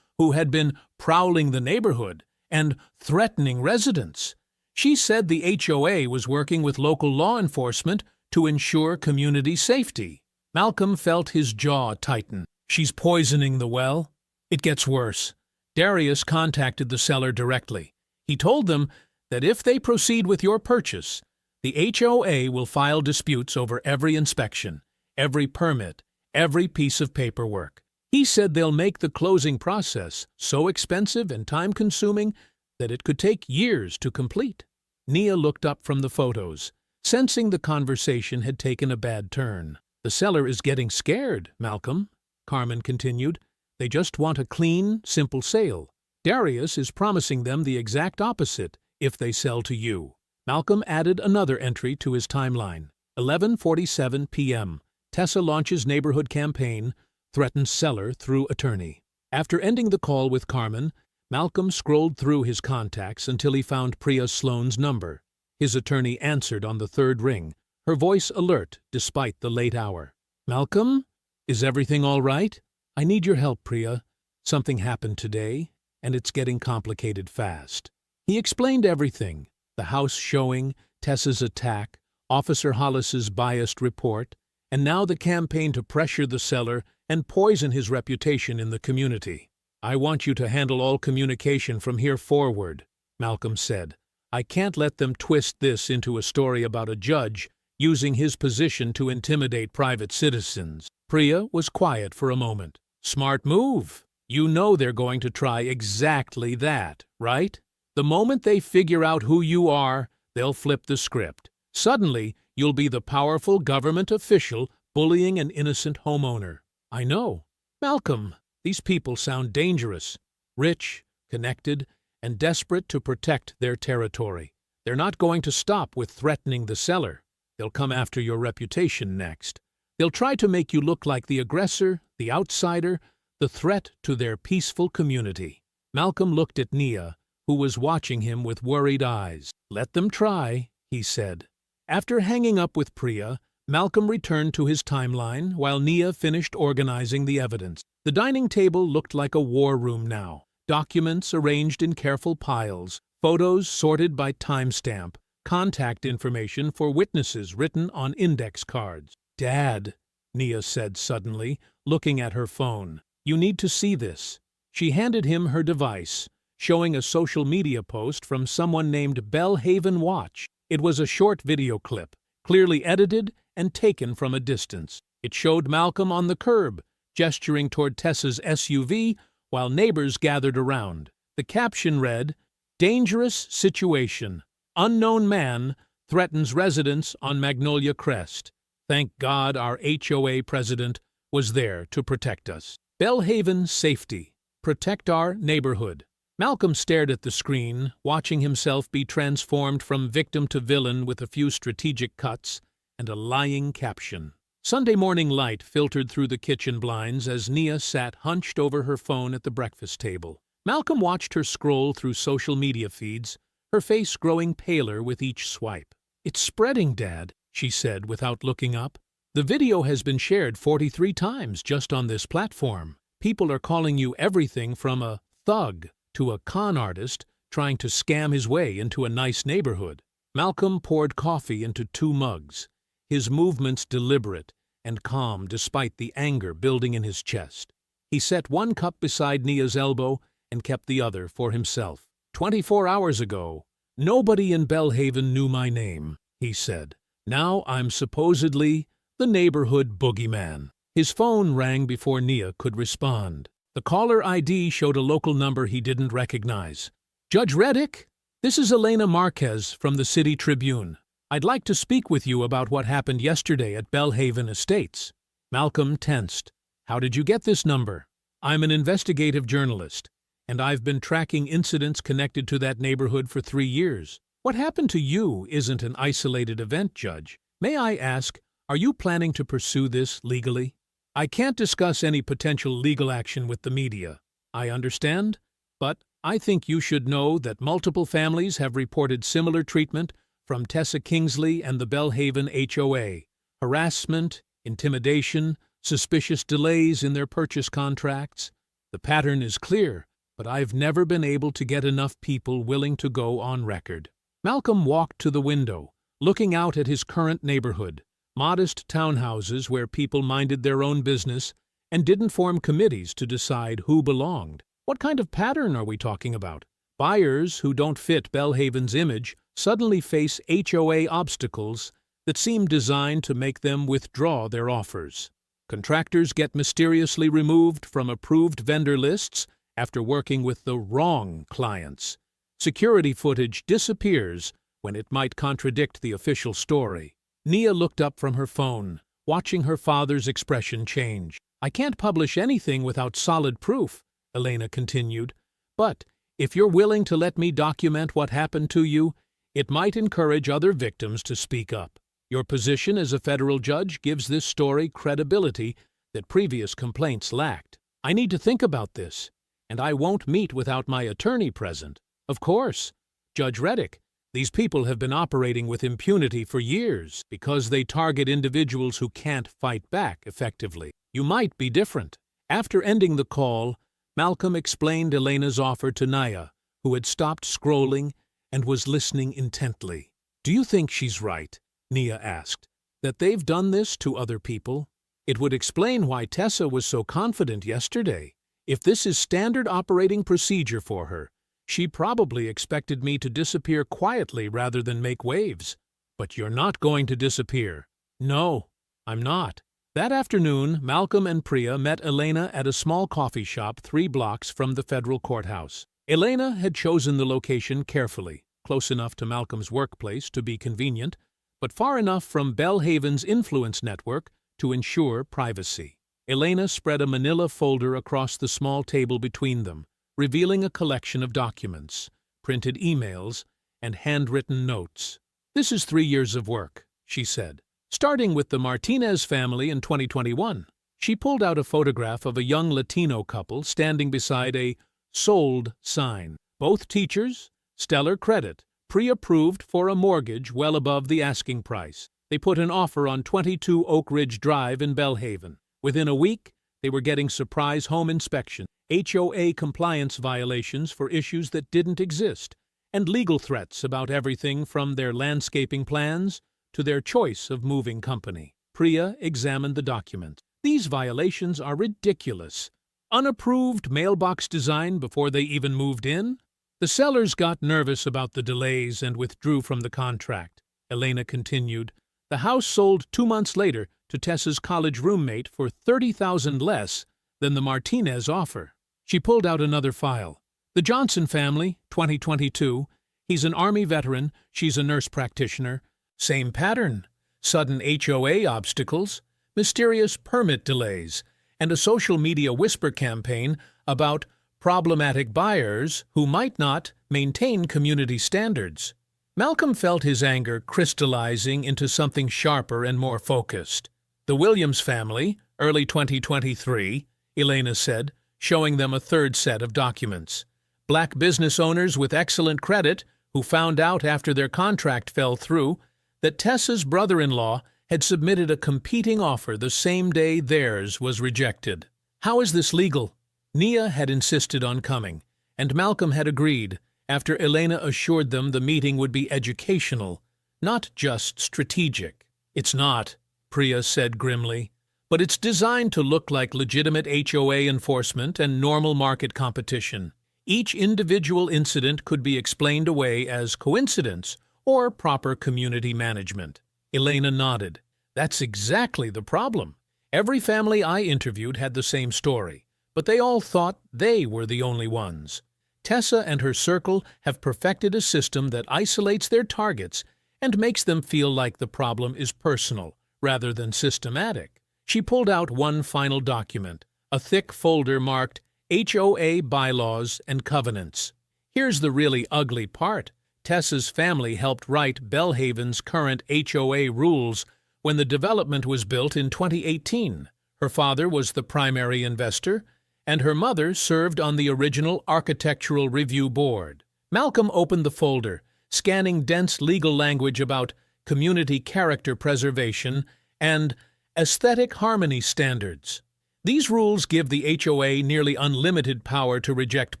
who had been prowling the neighborhood and threatening residents. She said the HOA was working with local law enforcement to ensure community safety." Malcolm felt his jaw tighten. "She's poisoning the well?" "It gets worse. Darius contacted the seller directly. He told them that if they proceed with your purchase, the HOA will file disputes over every inspection, every permit, every piece of paperwork. He said they'll make the closing process so expensive and time-consuming that it could take years to complete." Nia looked up from the photos, sensing the conversation had taken a bad turn. "The seller is getting scared, Malcolm," Carmen continued. "They just want a clean, simple sale. Darius is promising them the exact opposite if they sell to you." Malcolm added another entry to his timeline. 11:47 p.m. Tessa launches neighborhood campaign, threatens seller through attorney. After ending the call with Carmen, Malcolm scrolled through his contacts until he found Priya Sloane's number. His attorney answered on the third ring, her voice alert despite the late hour. "Malcolm? Is everything all right? I need your help, Priya. Something happened today, and it's getting complicated fast." He explained everything: the house showing, Tessa's attack, Officer Hollis's biased report, and now the campaign to pressure the seller and poison his reputation in the community. "I want you to handle all communication from here forward," Malcolm said. "I can't let them twist this into a story about a judge using his position to intimidate private citizens." Priya was quiet for a moment. "Smart move. You know they're going to try exactly that, right? The moment they figure out who you are, they'll flip the script. Suddenly, you'll be the powerful government official bullying an innocent homeowner." "I know. Malcolm, these people sound dangerous. Rich, connected, and desperate to protect their territory. They're not going to stop with threatening the seller. They'll come after your reputation next. They'll try to make you look like the aggressor, the outsider, the threat to their peaceful community." Malcolm looked at Nia, who was watching him with worried eyes. "Let them try," he said. After hanging up with Priya, Malcolm returned to his timeline while Nia finished organizing the evidence. The dining table looked like a war room now. Documents arranged in careful piles, photos sorted by timestamp, contact information for witnesses written on index cards. "Dad," Nia said suddenly, looking at her phone, "you need to see this." She handed him her device, showing a social media post from someone named Bellhaven Watch. It was a short video clip, clearly edited and taken from a distance. It showed Malcolm on the curb, gesturing toward Tessa's SUV while neighbors gathered around. The caption read, "Dangerous situation. Unknown man threatens residents on Magnolia Crest. Thank God our HOA president was there to protect us. Bellhaven safety. Protect our neighborhood." Malcolm stared at the screen, watching himself be transformed from victim to villain with a few strategic cuts and a lying caption. Sunday morning light filtered through the kitchen blinds as Nia sat hunched over her phone at the breakfast table. Malcolm watched her scroll through social media feeds, her face growing paler with each swipe. "It's spreading, Dad," she said without looking up. "The video has been shared 43 times just on this platform. People are calling you everything from a thug to a con artist trying to scam his way into a nice neighborhood." Malcolm poured coffee into 2 mugs, his movements deliberate and calm despite the anger building in his chest. He set one cup beside Nia's elbow and kept the other for himself. 24 hours ago, nobody in Bellhaven knew my name," he said. "Now I'm supposedly the neighborhood boogeyman." His phone rang before Nia could respond. The caller ID showed a local number he didn't recognize. "Judge Reddick, this is Elena Marquez from the City Tribune. I'd like to speak with you about what happened yesterday at Bellhaven Estates." Malcolm tensed. "How did you get this number?" "I'm an investigative journalist, and I've been tracking incidents connected to that neighborhood for 3 years. What happened to you isn't an isolated event, Judge. May I ask, are you planning to pursue this legally?" "I can't discuss any potential legal action with the media. I understand, but I think you should know that multiple families have reported similar treatment from Tessa Kingsley and the Bellhaven HOA. Harassment, intimidation, suspicious delays in their purchase contracts. The pattern is clear, but I've never been able to get enough people willing to go on record." Malcolm walked to the window, looking out at his current neighborhood. Modest townhouses where people minded their own business and didn't form committees to decide who belonged. What kind of pattern are we talking about? Buyers who don't fit Bellhaven's image suddenly face HOA obstacles that seem designed to make them withdraw their offers. Contractors get mysteriously removed from approved vendor lists after working with the wrong clients. Security footage disappears when it might contradict the official story. Nia looked up from her phone, watching her father's expression change. "I can't publish anything without solid proof," Elena continued, "but if you're willing to let me document what happened to you, it might encourage other victims to speak up. Your position as a federal judge gives this story credibility that previous complaints lacked. I need to think about this, and I won't meet without my attorney present." "Of course, Judge Reddick, these people have been operating with impunity for years because they target individuals who can't fight back effectively. You might be different." After ending the call, Malcolm explained Elena's offer to Nia, who had stopped scrolling and was listening intently. "Do you think she's right?" Nia asked. "That they've done this to other people? It would explain why Tessa was so confident yesterday. If this is standard operating procedure for her, she probably expected me to disappear quietly rather than make waves. But you're not going to disappear." "No, I'm not." That afternoon, Malcolm and Priya met Elena at a small coffee shop 3 blocks from the federal courthouse. Elena had chosen the location carefully, close enough to Malcolm's workplace to be convenient, but far enough from Bellhaven's influence network to ensure privacy. Elena spread a manila folder across the small table between them, revealing a collection of documents, printed emails, and handwritten notes. "This is 3 years of work," she said, "starting with the Martinez family in 2021. She pulled out a photograph of a young Latino couple standing beside a "sold" sign. Both teachers, stellar credit, pre-approved for a mortgage well above the asking price. They put an offer on 22 Oak Ridge Drive in Belhaven. Within a week, they were getting surprise home inspection, HOA compliance violations for issues that didn't exist, and legal threats about everything from their landscaping plans to their choice of moving company. Priya examined the documents. These violations are ridiculous. Unapproved mailbox design before they even moved in? The sellers got nervous about the delays and withdrew from the contract. Elena continued. The house sold 2 months later to Tessa's college roommate for $30,000 less than the Martinez offer. She pulled out another file. The Johnson family, 2022. He's an Army veteran, she's a nurse practitioner. Same pattern. Sudden HOA obstacles, mysterious permit delays, and a social media whisper campaign about problematic buyers who might not maintain community standards. Malcolm felt his anger crystallizing into something sharper and more focused. The Williams family, early 2023, Elena said, showing them a third set of documents. Black business owners with excellent credit who found out after their contract fell through that Tessa's brother-in-law had submitted a competing offer the same day theirs was rejected. How is this legal? Nia had insisted on coming, and Malcolm had agreed, after Elena assured them the meeting would be educational, not just strategic. It's not, Priya said grimly, but it's designed to look like legitimate HOA enforcement and normal market competition. Each individual incident could be explained away as coincidence or proper community management. Elena nodded. That's exactly the problem. Every family I interviewed had the same story, but they all thought they were the only ones. Tessa and her circle have perfected a system that isolates their targets and makes them feel like the problem is personal rather than systematic. She pulled out one final document, a thick folder marked HOA bylaws and covenants. Here's the really ugly part. Tessa's family helped write Belhaven's current HOA rules when the development was built in 2018. Her father was the primary investor, and her mother served on the original Architectural Review Board. Malcolm opened the folder, scanning dense legal language about community character preservation and aesthetic harmony standards. These rules give the HOA nearly unlimited power to reject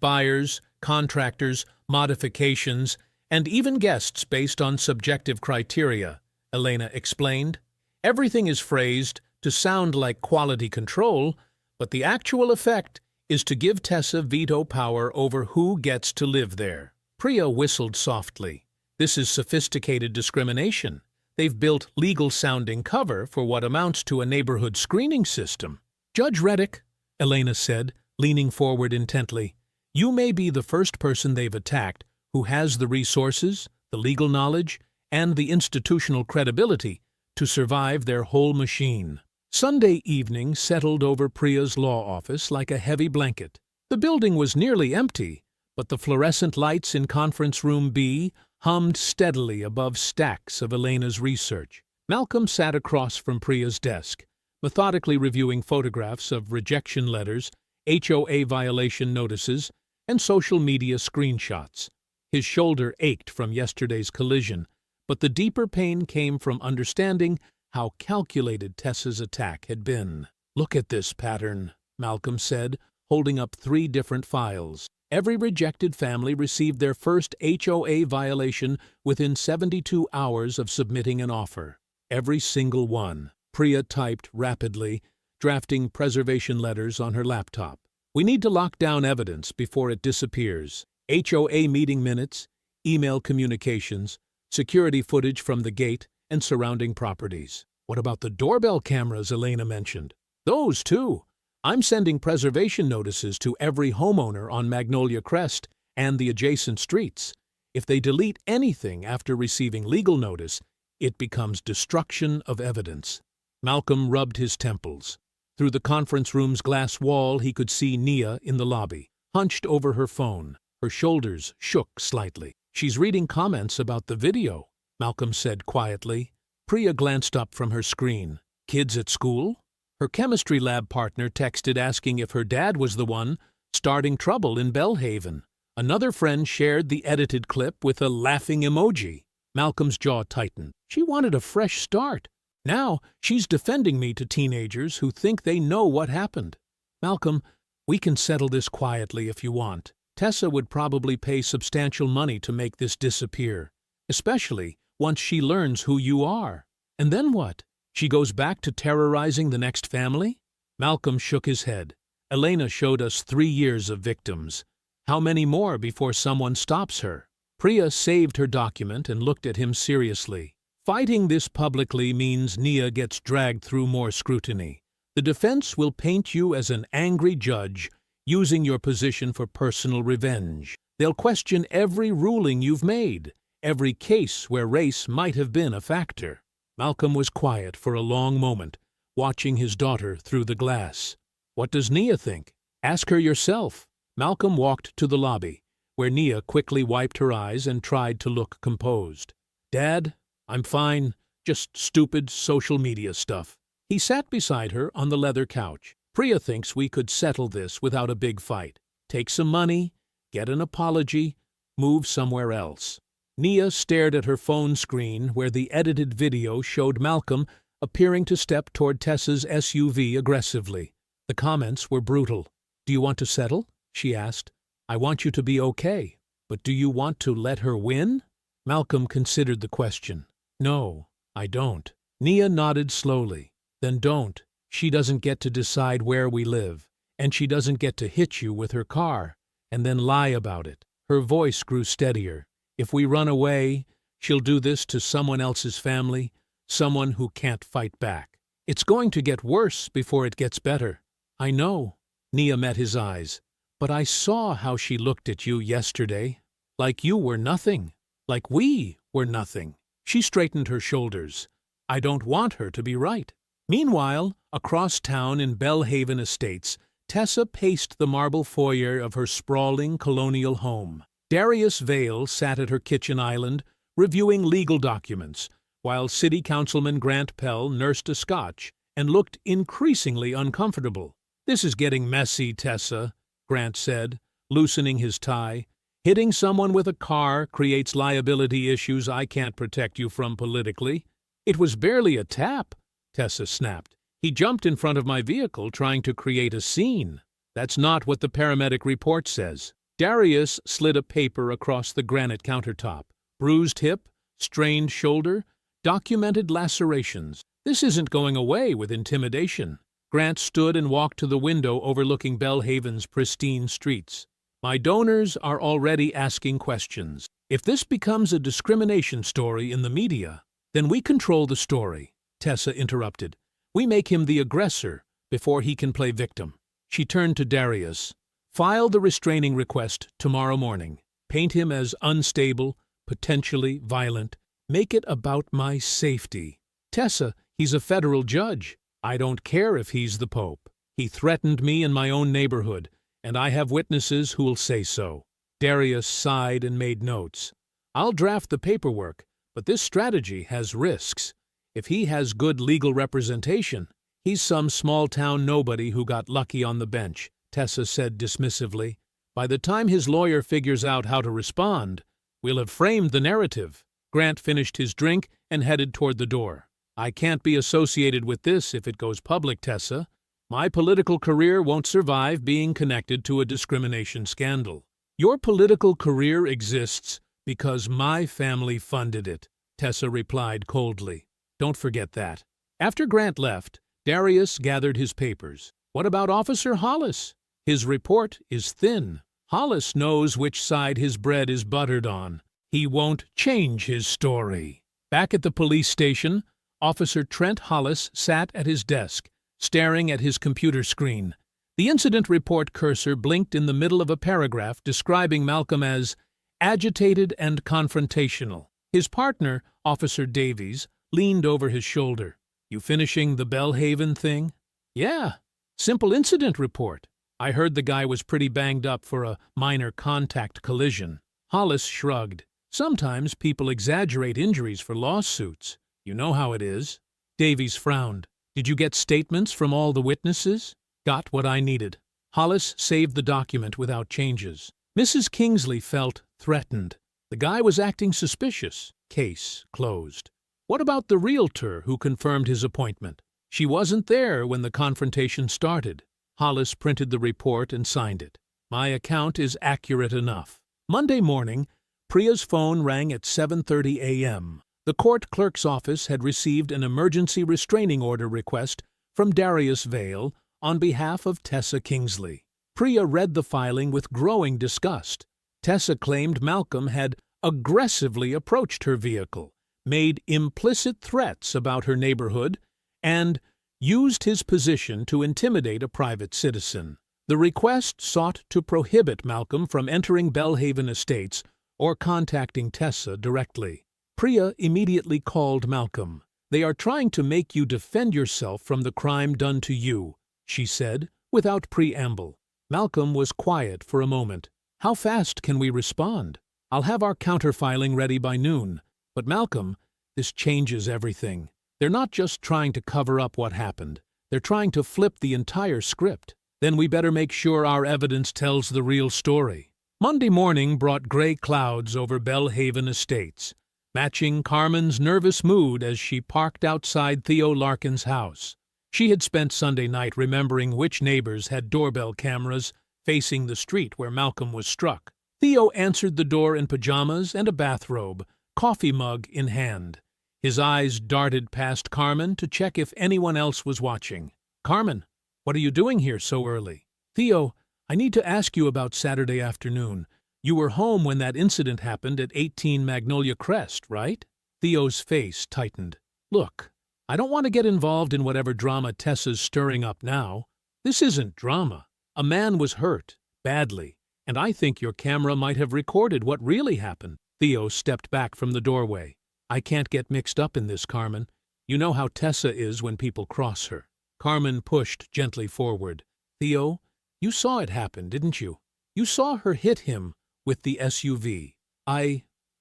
buyers, contractors, modifications, and even guests based on subjective criteria, Elena explained. Everything is phrased to sound like quality control, but the actual effect is to give Tessa veto power over who gets to live there. Priya whistled softly. This is sophisticated discrimination. They've built legal-sounding cover for what amounts to a neighborhood screening system. Judge Reddick, Elena said, leaning forward intently, you may be the first person they've attacked who has the resources, the legal knowledge, and the institutional credibility to survive their whole machine. Sunday evening settled over Priya's law office like a heavy blanket. The building was nearly empty, but the fluorescent lights in Conference Room B hummed steadily above stacks of Elena's research. Malcolm sat across from Priya's desk, methodically reviewing photographs of rejection letters, HOA violation notices, and social media screenshots. His shoulder ached from yesterday's collision, but the deeper pain came from understanding how calculated Tessa's attack had been. Look at this pattern, Malcolm said, holding up 3 different files. Every rejected family received their first HOA violation within 72 hours of submitting an offer. Every single one. Priya typed rapidly, drafting preservation letters on her laptop. We need to lock down evidence before it disappears. HOA meeting minutes, email communications, security footage from the gate and surrounding properties. What about the doorbell cameras Elena mentioned? Those too. I'm sending preservation notices to every homeowner on Magnolia Crest and the adjacent streets. If they delete anything after receiving legal notice, it becomes destruction of evidence. Malcolm rubbed his temples. Through the conference room's glass wall, he could see Nia in the lobby, hunched over her phone. Her shoulders shook slightly. She's reading comments about the video, Malcolm said quietly. Priya glanced up from her screen. Kids at school? Her chemistry lab partner texted asking if her dad was the one starting trouble in Belhaven. Another friend shared the edited clip with a laughing emoji. Malcolm's jaw tightened. She wanted a fresh start. Now she's defending me to teenagers who think they know what happened. Malcolm, we can settle this quietly if you want. Tessa would probably pay substantial money to make this disappear, especially once she learns who you are. And then what? She goes back to terrorizing the next family? Malcolm shook his head. Elena showed us 3 years of victims. How many more before someone stops her? Priya saved her document and looked at him seriously. Fighting this publicly means Nia gets dragged through more scrutiny. The defense will paint you as an angry judge using your position for personal revenge. They'll question every ruling you've made, every case where race might have been a factor. Malcolm was quiet for a long moment, watching his daughter through the glass. What does Nia think? Ask her yourself. Malcolm walked to the lobby, where Nia quickly wiped her eyes and tried to look composed. Dad, I'm fine. Just stupid social media stuff. He sat beside her on the leather couch. Priya thinks we could settle this without a big fight. Take some money, get an apology, move somewhere else. Nia stared at her phone screen where the edited video showed Malcolm appearing to step toward Tessa's SUV aggressively. The comments were brutal. Do you want to settle? She asked. I want you to be okay. But do you want to let her win? Malcolm considered the question. No, I don't. Nia nodded slowly. Then don't. She doesn't get to decide where we live, and she doesn't get to hit you with her car, and then lie about it. Her voice grew steadier. If we run away, she'll do this to someone else's family, someone who can't fight back. It's going to get worse before it gets better. I know. Nia met his eyes. But I saw how she looked at you yesterday. Like you were nothing. Like we were nothing. She straightened her shoulders. I don't want her to be right. Meanwhile, across town in Belhaven Estates, Tessa paced the marble foyer of her sprawling colonial home. Darius Vale sat at her kitchen island, reviewing legal documents, while City Councilman Grant Pell nursed a scotch and looked increasingly uncomfortable. This is getting messy, Tessa, Grant said, loosening his tie. Hitting someone with a car creates liability issues I can't protect you from politically. It was barely a tap, Tessa snapped. He jumped in front of my vehicle trying to create a scene. That's not what the paramedic report says. Darius slid a paper across the granite countertop. Bruised hip, strained shoulder, documented lacerations. This isn't going away with intimidation. Grant stood and walked to the window overlooking Belhaven's pristine streets. My donors are already asking questions. If this becomes a discrimination story in the media, then we control the story, Tessa interrupted. We make him the aggressor before he can play victim. She turned to Darius. File the restraining request tomorrow morning. Paint him as unstable, potentially violent. Make it about my safety. Tessa, he's a federal judge. I don't care if he's the Pope. He threatened me in my own neighborhood, and I have witnesses who'll say so. Darius sighed and made notes. I'll draft the paperwork, but this strategy has risks. If he has good legal representation, he's some small-town nobody who got lucky on the bench, Tessa said dismissively. By the time his lawyer figures out how to respond, we'll have framed the narrative. Grant finished his drink and headed toward the door. I can't be associated with this if it goes public, Tessa. My political career won't survive being connected to a discrimination scandal. Your political career exists because my family funded it, Tessa replied coldly. Don't forget that. After Grant left, Darius gathered his papers. What about Officer Hollis? His report is thin. Hollis knows which side his bread is buttered on. He won't change his story. Back at the police station, Officer Trent Hollis sat at his desk, staring at his computer screen. The incident report cursor blinked in the middle of a paragraph describing Malcolm as agitated and confrontational. His partner, Officer Davies, leaned over his shoulder. You finishing the Belhaven thing? Yeah. Simple incident report. I heard the guy was pretty banged up for a minor contact collision. Hollis shrugged. Sometimes people exaggerate injuries for lawsuits. You know how it is. Davies frowned. Did you get statements from all the witnesses? Got what I needed. Hollis saved the document without changes. Mrs. Kingsley felt threatened. The guy was acting suspicious. Case closed. What about the realtor who confirmed his appointment? She wasn't there when the confrontation started. Hollis printed the report and signed it. My account is accurate enough. Monday morning, Priya's phone rang at 7:30 a.m. The court clerk's office had received an emergency restraining order request from Darius Vale on behalf of Tessa Kingsley. Priya read the filing with growing disgust. Tessa claimed Malcolm had aggressively approached her vehicle, made implicit threats about her neighborhood, and used his position to intimidate a private citizen. The request sought to prohibit Malcolm from entering Belhaven Estates or contacting Tessa directly. Priya immediately called Malcolm. "They are trying to make you defend yourself from the crime done to you," she said, without preamble. Malcolm was quiet for a moment. "How fast can we respond? I'll have our counterfiling ready by noon. But Malcolm, this changes everything. They're not just trying to cover up what happened. They're trying to flip the entire script. Then we better make sure our evidence tells the real story." Monday morning brought gray clouds over Belhaven Estates, matching Carmen's nervous mood as she parked outside Theo Larkin's house. She had spent Sunday night remembering which neighbors had doorbell cameras facing the street where Malcolm was struck. Theo answered the door in pajamas and a bathrobe, coffee mug in hand. His eyes darted past Carmen to check if anyone else was watching. "Carmen, what are you doing here so early?" "Theo, I need to ask you about Saturday afternoon. You were home when that incident happened at 18 Magnolia Crest, right?" Theo's face tightened. "Look, I don't want to get involved in whatever drama Tessa's stirring up now. This isn't drama. A man was hurt, badly, and I think your camera might have recorded what really happened." Theo stepped back from the doorway. "I can't get mixed up in this, Carmen. You know how Tessa is when people cross her." Carmen pushed gently forward. "Theo, you saw it happen, didn't you? You saw her hit him with the SUV.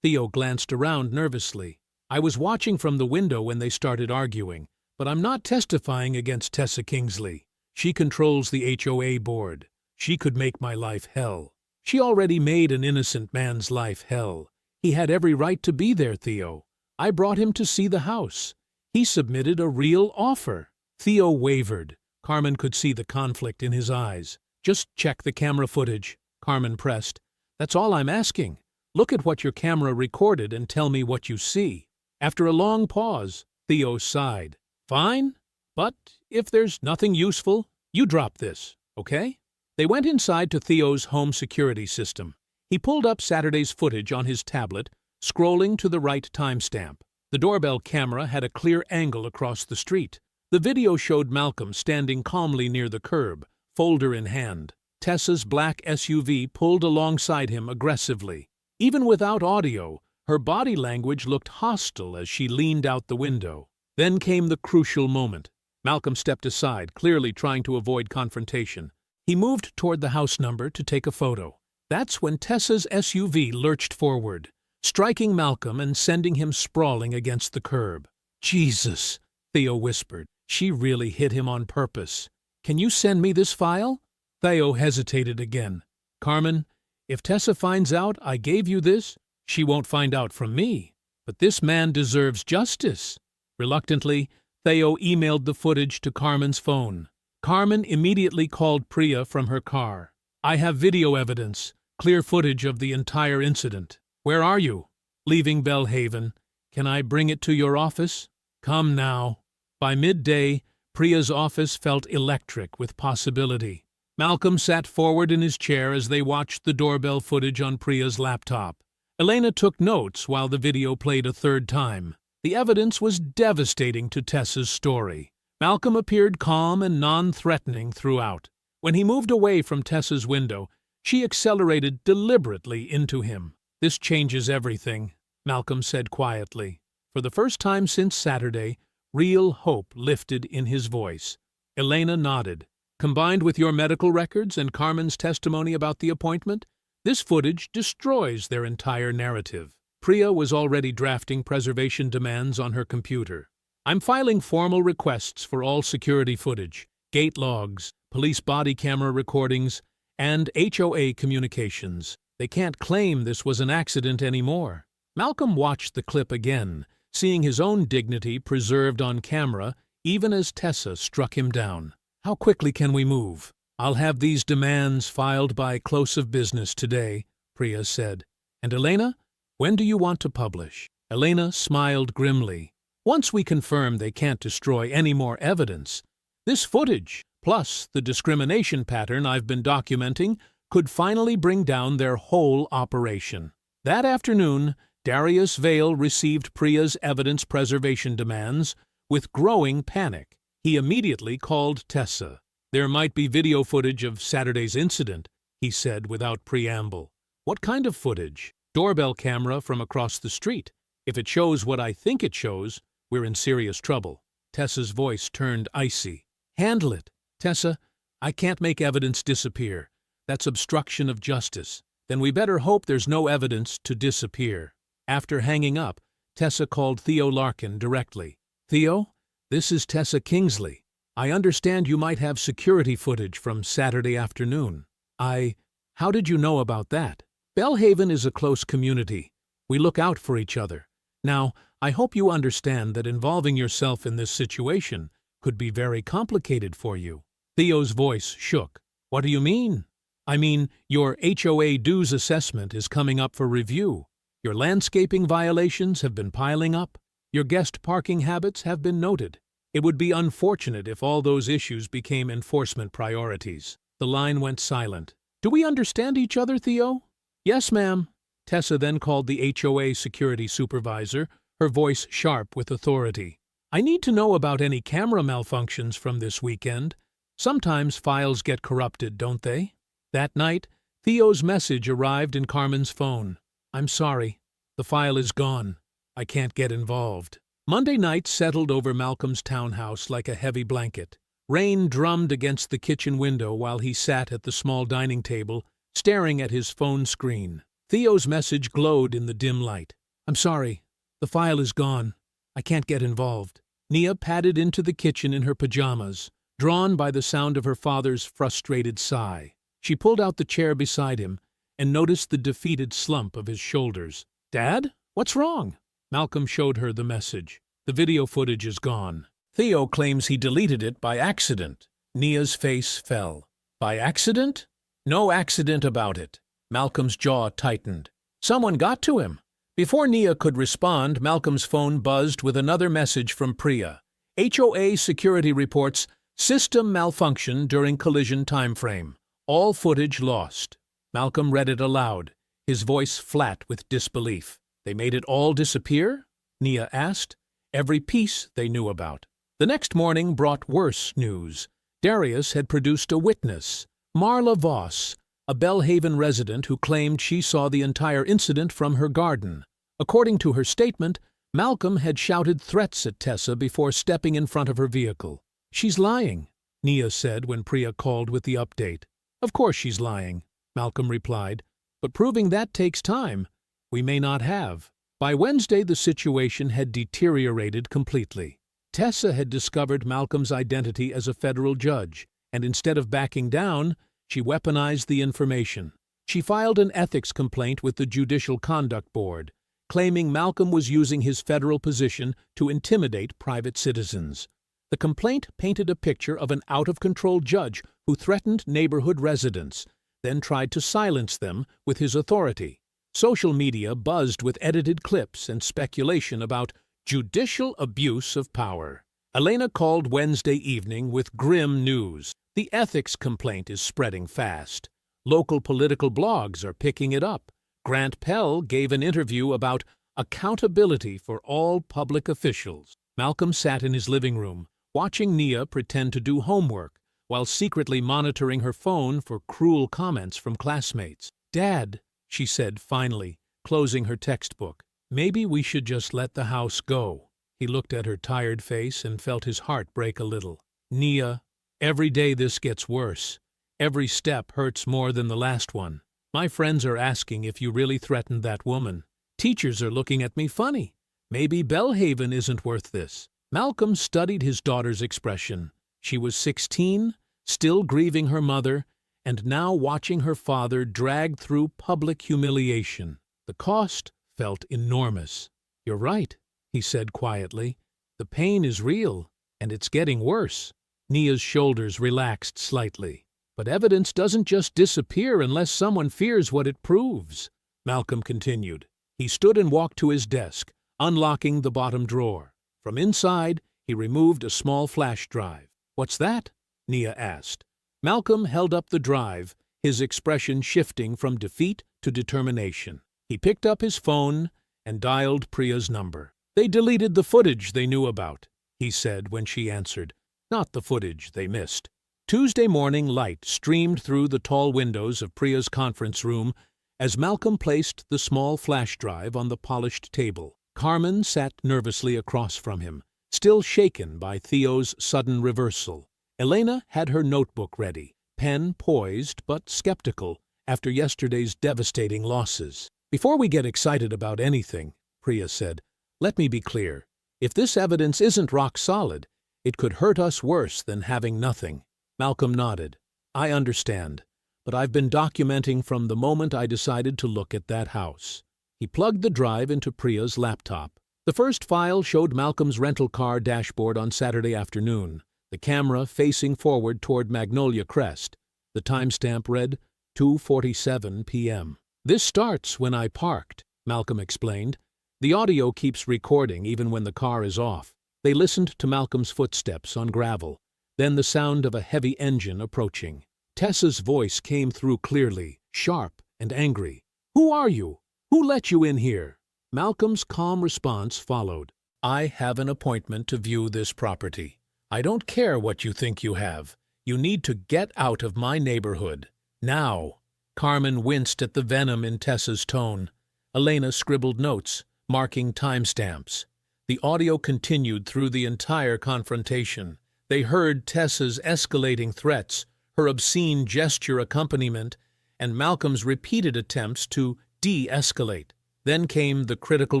Theo glanced around nervously. "I was watching from the window when they started arguing, but I'm not testifying against Tessa Kingsley. She controls the HOA board. She could make my life hell. She already made an innocent man's life hell. He had every right to be there, Theo. I brought him to see the house. He submitted a real offer." Theo wavered. Carmen could see the conflict in his eyes. "Just check the camera footage," Carmen pressed. "That's all I'm asking. Look at what your camera recorded and tell me what you see." After a long pause, Theo sighed. "Fine, but if there's nothing useful, you drop this, okay?" They went inside to Theo's home security system. He pulled up Saturday's footage on his tablet, scrolling to the right timestamp. The doorbell camera had a clear angle across the street. The video showed Malcolm standing calmly near the curb, folder in hand. Tessa's black SUV pulled alongside him aggressively. Even without audio, her body language looked hostile as she leaned out the window. Then came the crucial moment. Malcolm stepped aside, clearly trying to avoid confrontation. He moved toward the house number to take a photo. That's when Tessa's SUV lurched forward, striking Malcolm and sending him sprawling against the curb. "Jesus," Theo whispered. "She really hit him on purpose. Can you send me this file?" Theo hesitated again. "Carmen, if Tessa finds out I gave you this, she won't find out from me. But this man deserves justice." Reluctantly, Theo emailed the footage to Carmen's phone. Carmen immediately called Priya from her car. "I have video evidence, clear footage of the entire incident. Where are you?" "Leaving Belhaven. Can I bring it to your office?" "Come now." By midday, Priya's office felt electric with possibility. Malcolm sat forward in his chair as they watched the doorbell footage on Priya's laptop. Elena took notes while the video played a third time. The evidence was devastating to Tessa's story. Malcolm appeared calm and non-threatening throughout. When he moved away from Tessa's window, she accelerated deliberately into him. "This changes everything," Malcolm said quietly. For the first time since Saturday, real hope lifted in his voice. Elena nodded. "Combined with your medical records and Carmen's testimony about the appointment, this footage destroys their entire narrative." Priya was already drafting preservation demands on her computer. "I'm filing formal requests for all security footage, gate logs, police body camera recordings, and HOA communications. They can't claim this was an accident anymore." Malcolm watched the clip again, seeing his own dignity preserved on camera even as Tessa struck him down. "How quickly can we move?" "I'll have these demands filed by close of business today," Priya said. "And Elena, when do you want to publish?" Elena smiled grimly. "Once we confirm they can't destroy any more evidence, this footage, plus the discrimination pattern I've been documenting, could finally bring down their whole operation." That afternoon, Darius Vale received Priya's evidence preservation demands with growing panic. He immediately called Tessa. "There might be video footage of Saturday's incident," he said without preamble. "What kind of footage?" "Doorbell camera from across the street. If it shows what I think it shows, we're in serious trouble." Tessa's voice turned icy. "Handle it." "Tessa, I can't make evidence disappear. That's obstruction of justice. Then we better hope there's no evidence to disappear." After hanging up, Tessa called Theo Larkin directly. "Theo, this is Tessa Kingsley. I understand you might have security footage from Saturday afternoon." How did you know about that?" "Bellhaven is a close community. We look out for each other. Now, I hope you understand that involving yourself in this situation could be very complicated for you." Theo's voice shook. "What do you mean?" "I mean, your HOA dues assessment is coming up for review. Your landscaping violations have been piling up. Your guest parking habits have been noted. It would be unfortunate if all those issues became enforcement priorities." The line went silent. "Do we understand each other, Theo?" "Yes, ma'am." Tessa then called the HOA security supervisor, her voice sharp with authority. "I need to know about any camera malfunctions from this weekend. Sometimes files get corrupted, don't they?" That night, Theo's message arrived in Carmen's phone. "I'm sorry. The file is gone. I can't get involved." Monday night settled over Malcolm's townhouse like a heavy blanket. Rain drummed against the kitchen window while he sat at the small dining table, staring at his phone screen. Theo's message glowed in the dim light. "I'm sorry. The file is gone. I can't get involved." Nia padded into the kitchen in her pajamas, drawn by the sound of her father's frustrated sigh. She pulled out the chair beside him and noticed the defeated slump of his shoulders. "Dad, what's wrong?" Malcolm showed her the message. "The video footage is gone. Theo claims he deleted it by accident." Nia's face fell. "By accident?" "No accident about it." Malcolm's jaw tightened. "Someone got to him." Before Nia could respond, Malcolm's phone buzzed with another message from Priya. "HOA security reports system malfunction during collision timeframe. All footage lost." Malcolm read it aloud, his voice flat with disbelief. "They made it all disappear?" Nia asked. "Every piece they knew about." The next morning brought worse news. Darius had produced a witness, Marla Voss, a Bellhaven resident who claimed she saw the entire incident from her garden. According to her statement, Malcolm had shouted threats at Tessa before stepping in front of her vehicle. "She's lying," Nia said when Priya called with the update. "Of course she's lying," Malcolm replied, "but proving that takes time. We may not have." By Wednesday, the situation had deteriorated completely. Tessa had discovered Malcolm's identity as a federal judge, and instead of backing down, she weaponized the information. She filed an ethics complaint with the Judicial Conduct Board, claiming Malcolm was using his federal position to intimidate private citizens. The complaint painted a picture of an out-of-control judge who threatened neighborhood residents, then tried to silence them with his authority. Social media buzzed with edited clips and speculation about judicial abuse of power. Elena called Wednesday evening with grim news. The ethics complaint is spreading fast. Local political blogs are picking it up. Grant Pell gave an interview about accountability for all public officials. Malcolm sat in his living room, watching Nia pretend to do homework while secretly monitoring her phone for cruel comments from classmates. "Dad," she said finally, closing her textbook, "maybe we should just let the house go." He looked at her tired face and felt his heart break a little. "Nia, every day this gets worse. Every step hurts more than the last one. My friends are asking if you really threatened that woman. Teachers are looking at me funny. Maybe Bellhaven isn't worth this." Malcolm studied his daughter's expression. She was 16, still grieving her mother, and now watching her father dragged through public humiliation. The cost felt enormous. "You're right," he said quietly. "The pain is real, and it's getting worse." Nia's shoulders relaxed slightly. "But evidence doesn't just disappear unless someone fears what it proves," Malcolm continued. He stood and walked to his desk, unlocking the bottom drawer. From inside, he removed a small flash drive. "What's that?" Nia asked. Malcolm held up the drive, his expression shifting from defeat to determination. He picked up his phone and dialed Priya's number. "They deleted the footage they knew about," he said when she answered, "not the footage they missed." Tuesday morning light streamed through the tall windows of Priya's conference room as Malcolm placed the small flash drive on the polished table. Carmen sat nervously across from him, still shaken by Theo's sudden reversal. Elena had her notebook ready, pen poised but skeptical after yesterday's devastating losses. "Before we get excited about anything," Priya said, "let me be clear. If this evidence isn't rock solid, it could hurt us worse than having nothing." Malcolm nodded. "I understand, but I've been documenting from the moment I decided to look at that house." He plugged the drive into Priya's laptop. The first file showed Malcolm's rental car dashboard on Saturday afternoon, the camera facing forward toward Magnolia Crest. The timestamp read 2:47 p.m. "This starts when I parked," Malcolm explained. "The audio keeps recording even when the car is off." They listened to Malcolm's footsteps on gravel, then the sound of a heavy engine approaching. Tessa's voice came through clearly, sharp and angry. "Who are you? Who let you in here?" Malcolm's calm response followed. "I have an appointment to view this property. I don't care what you think you have. You need to get out of my neighborhood. Now." Carmen winced at the venom in Tessa's tone. Elena scribbled notes, marking timestamps. The audio continued through the entire confrontation. They heard Tessa's escalating threats, her obscene gesture accompaniment, and Malcolm's repeated attempts to de-escalate. Then came the critical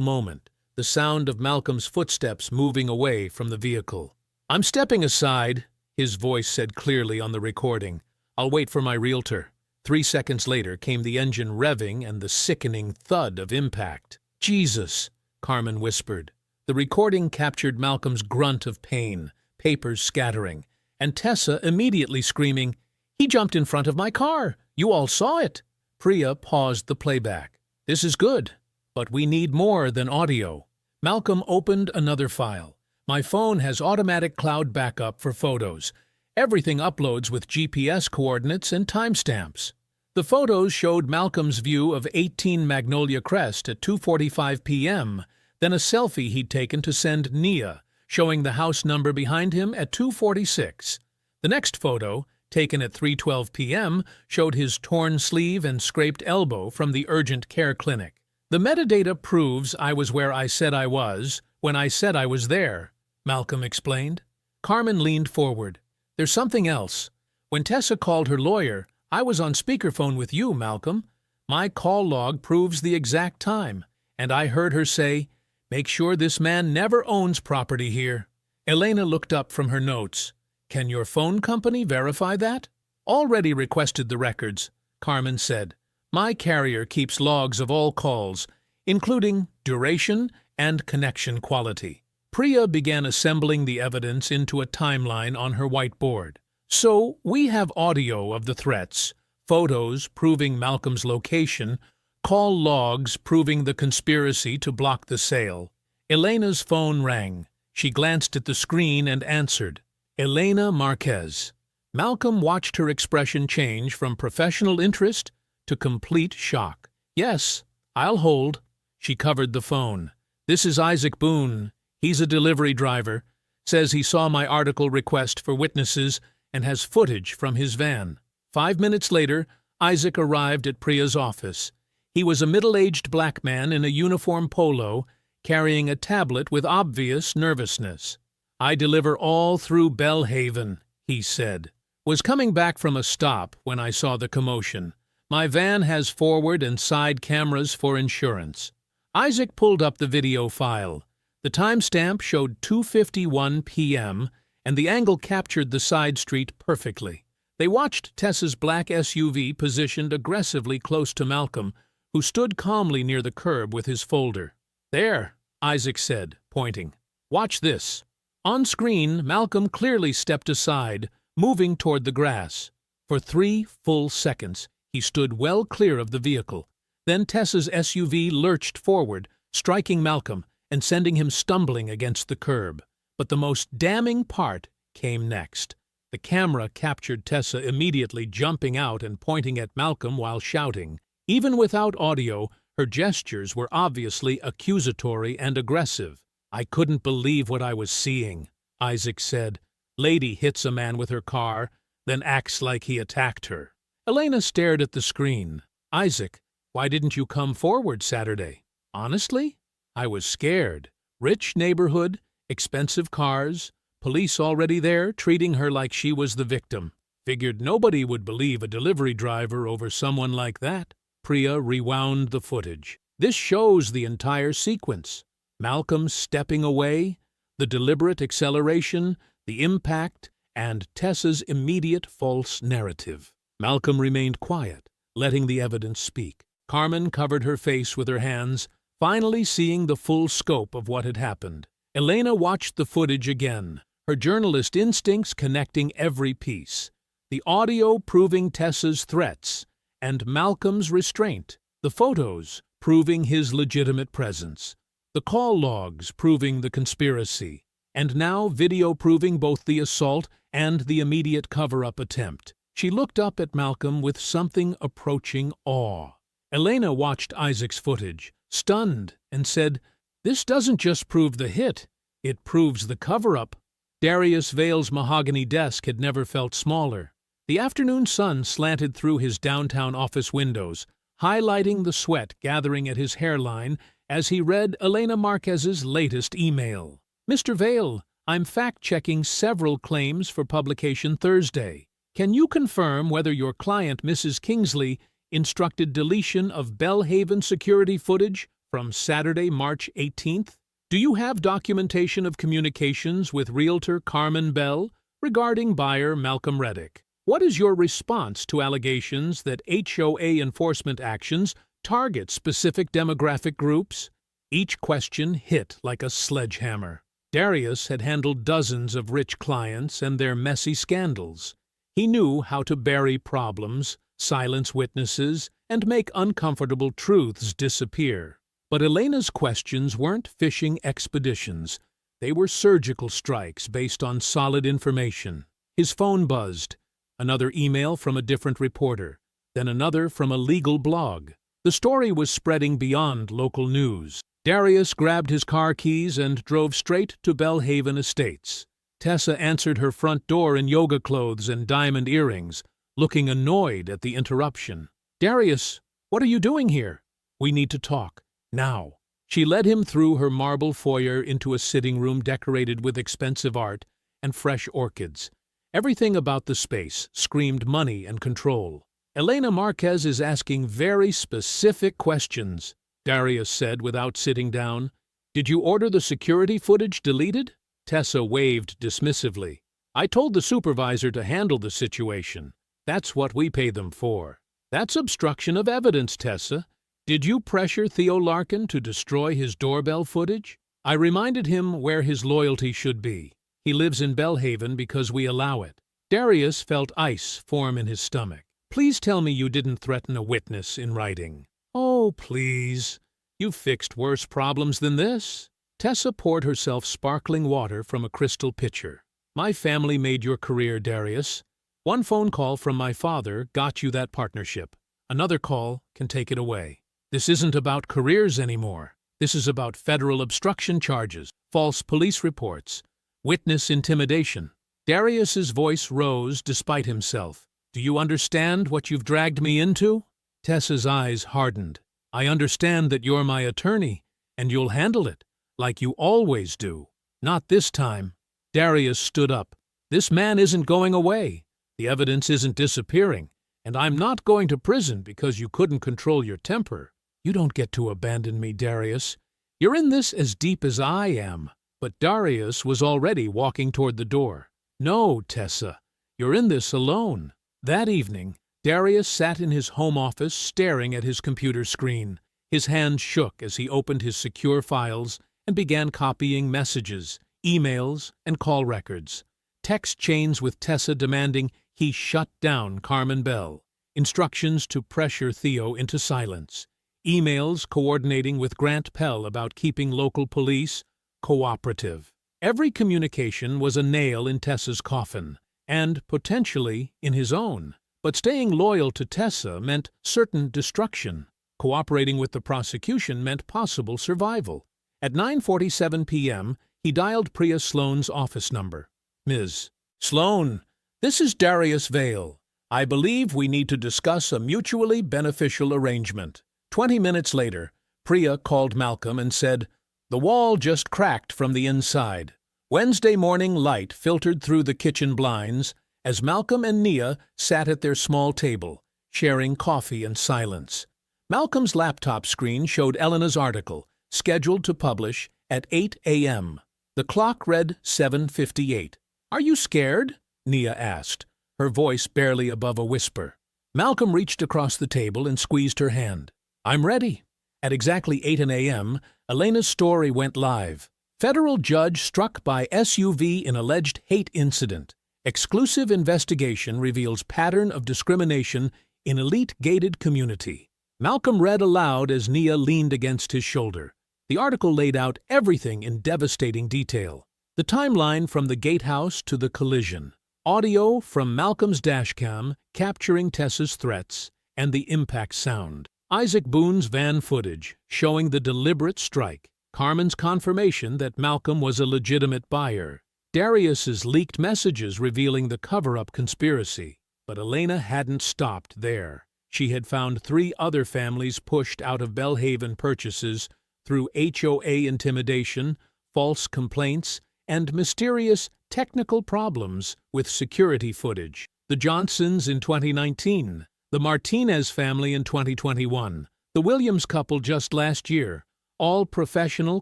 moment, the sound of Malcolm's footsteps moving away from the vehicle. "I'm stepping aside," his voice said clearly on the recording. "I'll wait for my realtor." 3 seconds later came the engine revving and the sickening thud of impact. "Jesus," Carmen whispered. The recording captured Malcolm's grunt of pain, papers scattering, and Tessa immediately screaming, "He jumped in front of my car! You all saw it!" Priya paused the playback. "This is good, but we need more than audio." Malcolm opened another file. "My phone has automatic cloud backup for photos. Everything uploads with GPS coordinates and timestamps." The photos showed Malcolm's view of 18 Magnolia Crest at 2:45 p.m., then a selfie he'd taken to send Nia, showing the house number behind him at 2:46. The next photo, taken at 3:12 p.m., showed his torn sleeve and scraped elbow from the urgent care clinic. "The metadata proves I was where I said I was when I said I was there," Malcolm explained. Carmen leaned forward. "There's something else. When Tessa called her lawyer, I was on speakerphone with you, Malcolm. My call log proves the exact time, and I heard her say, 'Make sure this man never owns property here.'" Elena looked up from her notes. "Can your phone company verify that?" "Already requested the records," Carmen said. "My carrier keeps logs of all calls, including duration and connection quality." Priya began assembling the evidence into a timeline on her whiteboard. "So, we have audio of the threats, photos proving Malcolm's location, call logs proving the conspiracy to block the sale." Elena's phone rang. She glanced at the screen and answered. "Elena Marquez." Malcolm watched her expression change from professional interest to complete shock. "Yes, I'll hold." She covered the phone. "This is Isaac Boone. He's a delivery driver. Says he saw my article request for witnesses and has footage from his van." 5 minutes later, Isaac arrived at Priya's office. He was a middle-aged black man in a uniform polo, carrying a tablet with obvious nervousness. "I deliver all through Bellhaven," he said. "Was coming back from a stop when I saw the commotion. My van has forward and side cameras for insurance." Isaac pulled up the video file. The timestamp showed 2:51 p.m., and the angle captured the side street perfectly. They watched Tessa's black SUV positioned aggressively close to Malcolm, who stood calmly near the curb with his folder. "There," Isaac said, pointing. "Watch this." On screen, Malcolm clearly stepped aside, moving toward the grass. For 3 full seconds, he stood well clear of the vehicle. Then Tessa's SUV lurched forward, striking Malcolm and sending him stumbling against the curb. But the most damning part came next. The camera captured Tessa immediately jumping out and pointing at Malcolm while shouting. Even without audio, her gestures were obviously accusatory and aggressive. "I couldn't believe what I was seeing," Isaac said. "Lady hits a man with her car, then acts like he attacked her." Elena stared at the screen. "Isaac, why didn't you come forward Saturday?" "Honestly? I was scared. Rich neighborhood, expensive cars, police already there treating her like she was the victim. Figured nobody would believe a delivery driver over someone like that." Priya rewound the footage. This shows the entire sequence. Malcolm stepping away, the deliberate acceleration, the impact, and Tessa's immediate false narrative. Malcolm remained quiet, letting the evidence speak. Carmen covered her face with her hands, finally seeing the full scope of what had happened. Elena watched the footage again, her journalist instincts connecting every piece. The audio proving Tessa's threats, and Malcolm's restraint. The photos proving his legitimate presence. The call logs proving the conspiracy. And now video proving both the assault and the immediate cover-up attempt. She looked up at Malcolm with something approaching awe. Elena watched Isaac's footage, stunned, and said, "This doesn't just prove the hit, it proves the cover-up." Darius Vale's mahogany desk had never felt smaller. The afternoon sun slanted through his downtown office windows, highlighting the sweat gathering at his hairline as he read Elena Marquez's latest email. "Mr. Vale, I'm fact-checking several claims for publication Thursday. Can you confirm whether your client, Mrs. Kingsley, instructed deletion of Bellhaven security footage from Saturday, March 18th? Do you have documentation of communications with Realtor Carmen Bell regarding buyer Malcolm Reddick? What is your response to allegations that HOA enforcement actions target specific demographic groups?" Each question hit like a sledgehammer. Darius had handled dozens of rich clients and their messy scandals. He knew how to bury problems, silence witnesses, and make uncomfortable truths disappear. But Elena's questions weren't fishing expeditions. They were surgical strikes based on solid information. His phone buzzed. Another email from a different reporter, then another from a legal blog. The story was spreading beyond local news. Darius grabbed his car keys and drove straight to Bellhaven Estates. Tessa answered her front door in yoga clothes and diamond earrings, looking annoyed at the interruption. "Darius, what are you doing here? We need to talk. Now." She led him through her marble foyer into a sitting room decorated with expensive art and fresh orchids. Everything about the space screamed money and control. "Elena Marquez is asking very specific questions," Darius said without sitting down. "Did you order the security footage deleted?" Tessa waved dismissively. "I told the supervisor to handle the situation. That's what we pay them for." "That's obstruction of evidence, Tessa. Did you pressure Theo Larkin to destroy his doorbell footage?" "I reminded him where his loyalty should be. He lives in Bellhaven because we allow it." Darius felt ice form in his stomach. "Please tell me you didn't threaten a witness in writing." "Oh, please. You've fixed worse problems than this." Tessa poured herself sparkling water from a crystal pitcher. "My family made your career, Darius. One phone call from my father got you that partnership. Another call can take it away. This isn't about careers anymore. This is about federal obstruction charges, false police reports, witness intimidation." Darius's voice rose despite himself. "Do you understand what you've dragged me into?" Tessa's eyes hardened. "I understand that you're my attorney, and you'll handle it, like you always do." "Not this time." Darius stood up. "This man isn't going away. The evidence isn't disappearing, and I'm not going to prison because you couldn't control your temper." "You don't get to abandon me, Darius. You're in this as deep as I am." But Darius was already walking toward the door. "No, Tessa, you're in this alone." That evening, Darius sat in his home office staring at his computer screen. His hands shook as he opened his secure files and began copying messages, emails, and call records. Text chains with Tessa demanding he shut down Carmen Bell. Instructions to pressure Theo into silence. Emails coordinating with Grant Pell about keeping local police cooperative. Every communication was a nail in Tessa's coffin, and potentially in his own. But staying loyal to Tessa meant certain destruction. Cooperating with the prosecution meant possible survival. At 9:47 p.m., he dialed Priya Sloane's office number. Ms. Sloane, this is Darius Vale. I believe we need to discuss a mutually beneficial arrangement. 20 minutes later, Priya called Malcolm and said, "The wall just cracked from the inside." Wednesday morning light filtered through the kitchen blinds as Malcolm and Nia sat at their small table, sharing coffee and silence. Malcolm's laptop screen showed Elena's article, scheduled to publish at 8 a.m. The clock read 7:58. "Are you scared?" Nia asked, her voice barely above a whisper. Malcolm reached across the table and squeezed her hand. "I'm ready." At exactly 8 a.m., Elena's story went live. Federal judge struck by SUV in alleged hate incident. Exclusive investigation reveals pattern of discrimination in elite gated community. Malcolm read aloud as Nia leaned against his shoulder. The article laid out everything in devastating detail. The timeline from the gatehouse to the collision. Audio from Malcolm's dashcam capturing Tessa's threats and the impact sound. Isaac Boone's van footage showing the deliberate strike. Carmen's confirmation that Malcolm was a legitimate buyer. Darius's leaked messages revealing the cover-up conspiracy. But Elena hadn't stopped there. She had found 3 other families pushed out of Belhaven purchases through HOA intimidation, false complaints, and mysterious technical problems with security footage. The Johnsons in 2019, the Martinez family in 2021, the Williams couple just last year, all professional,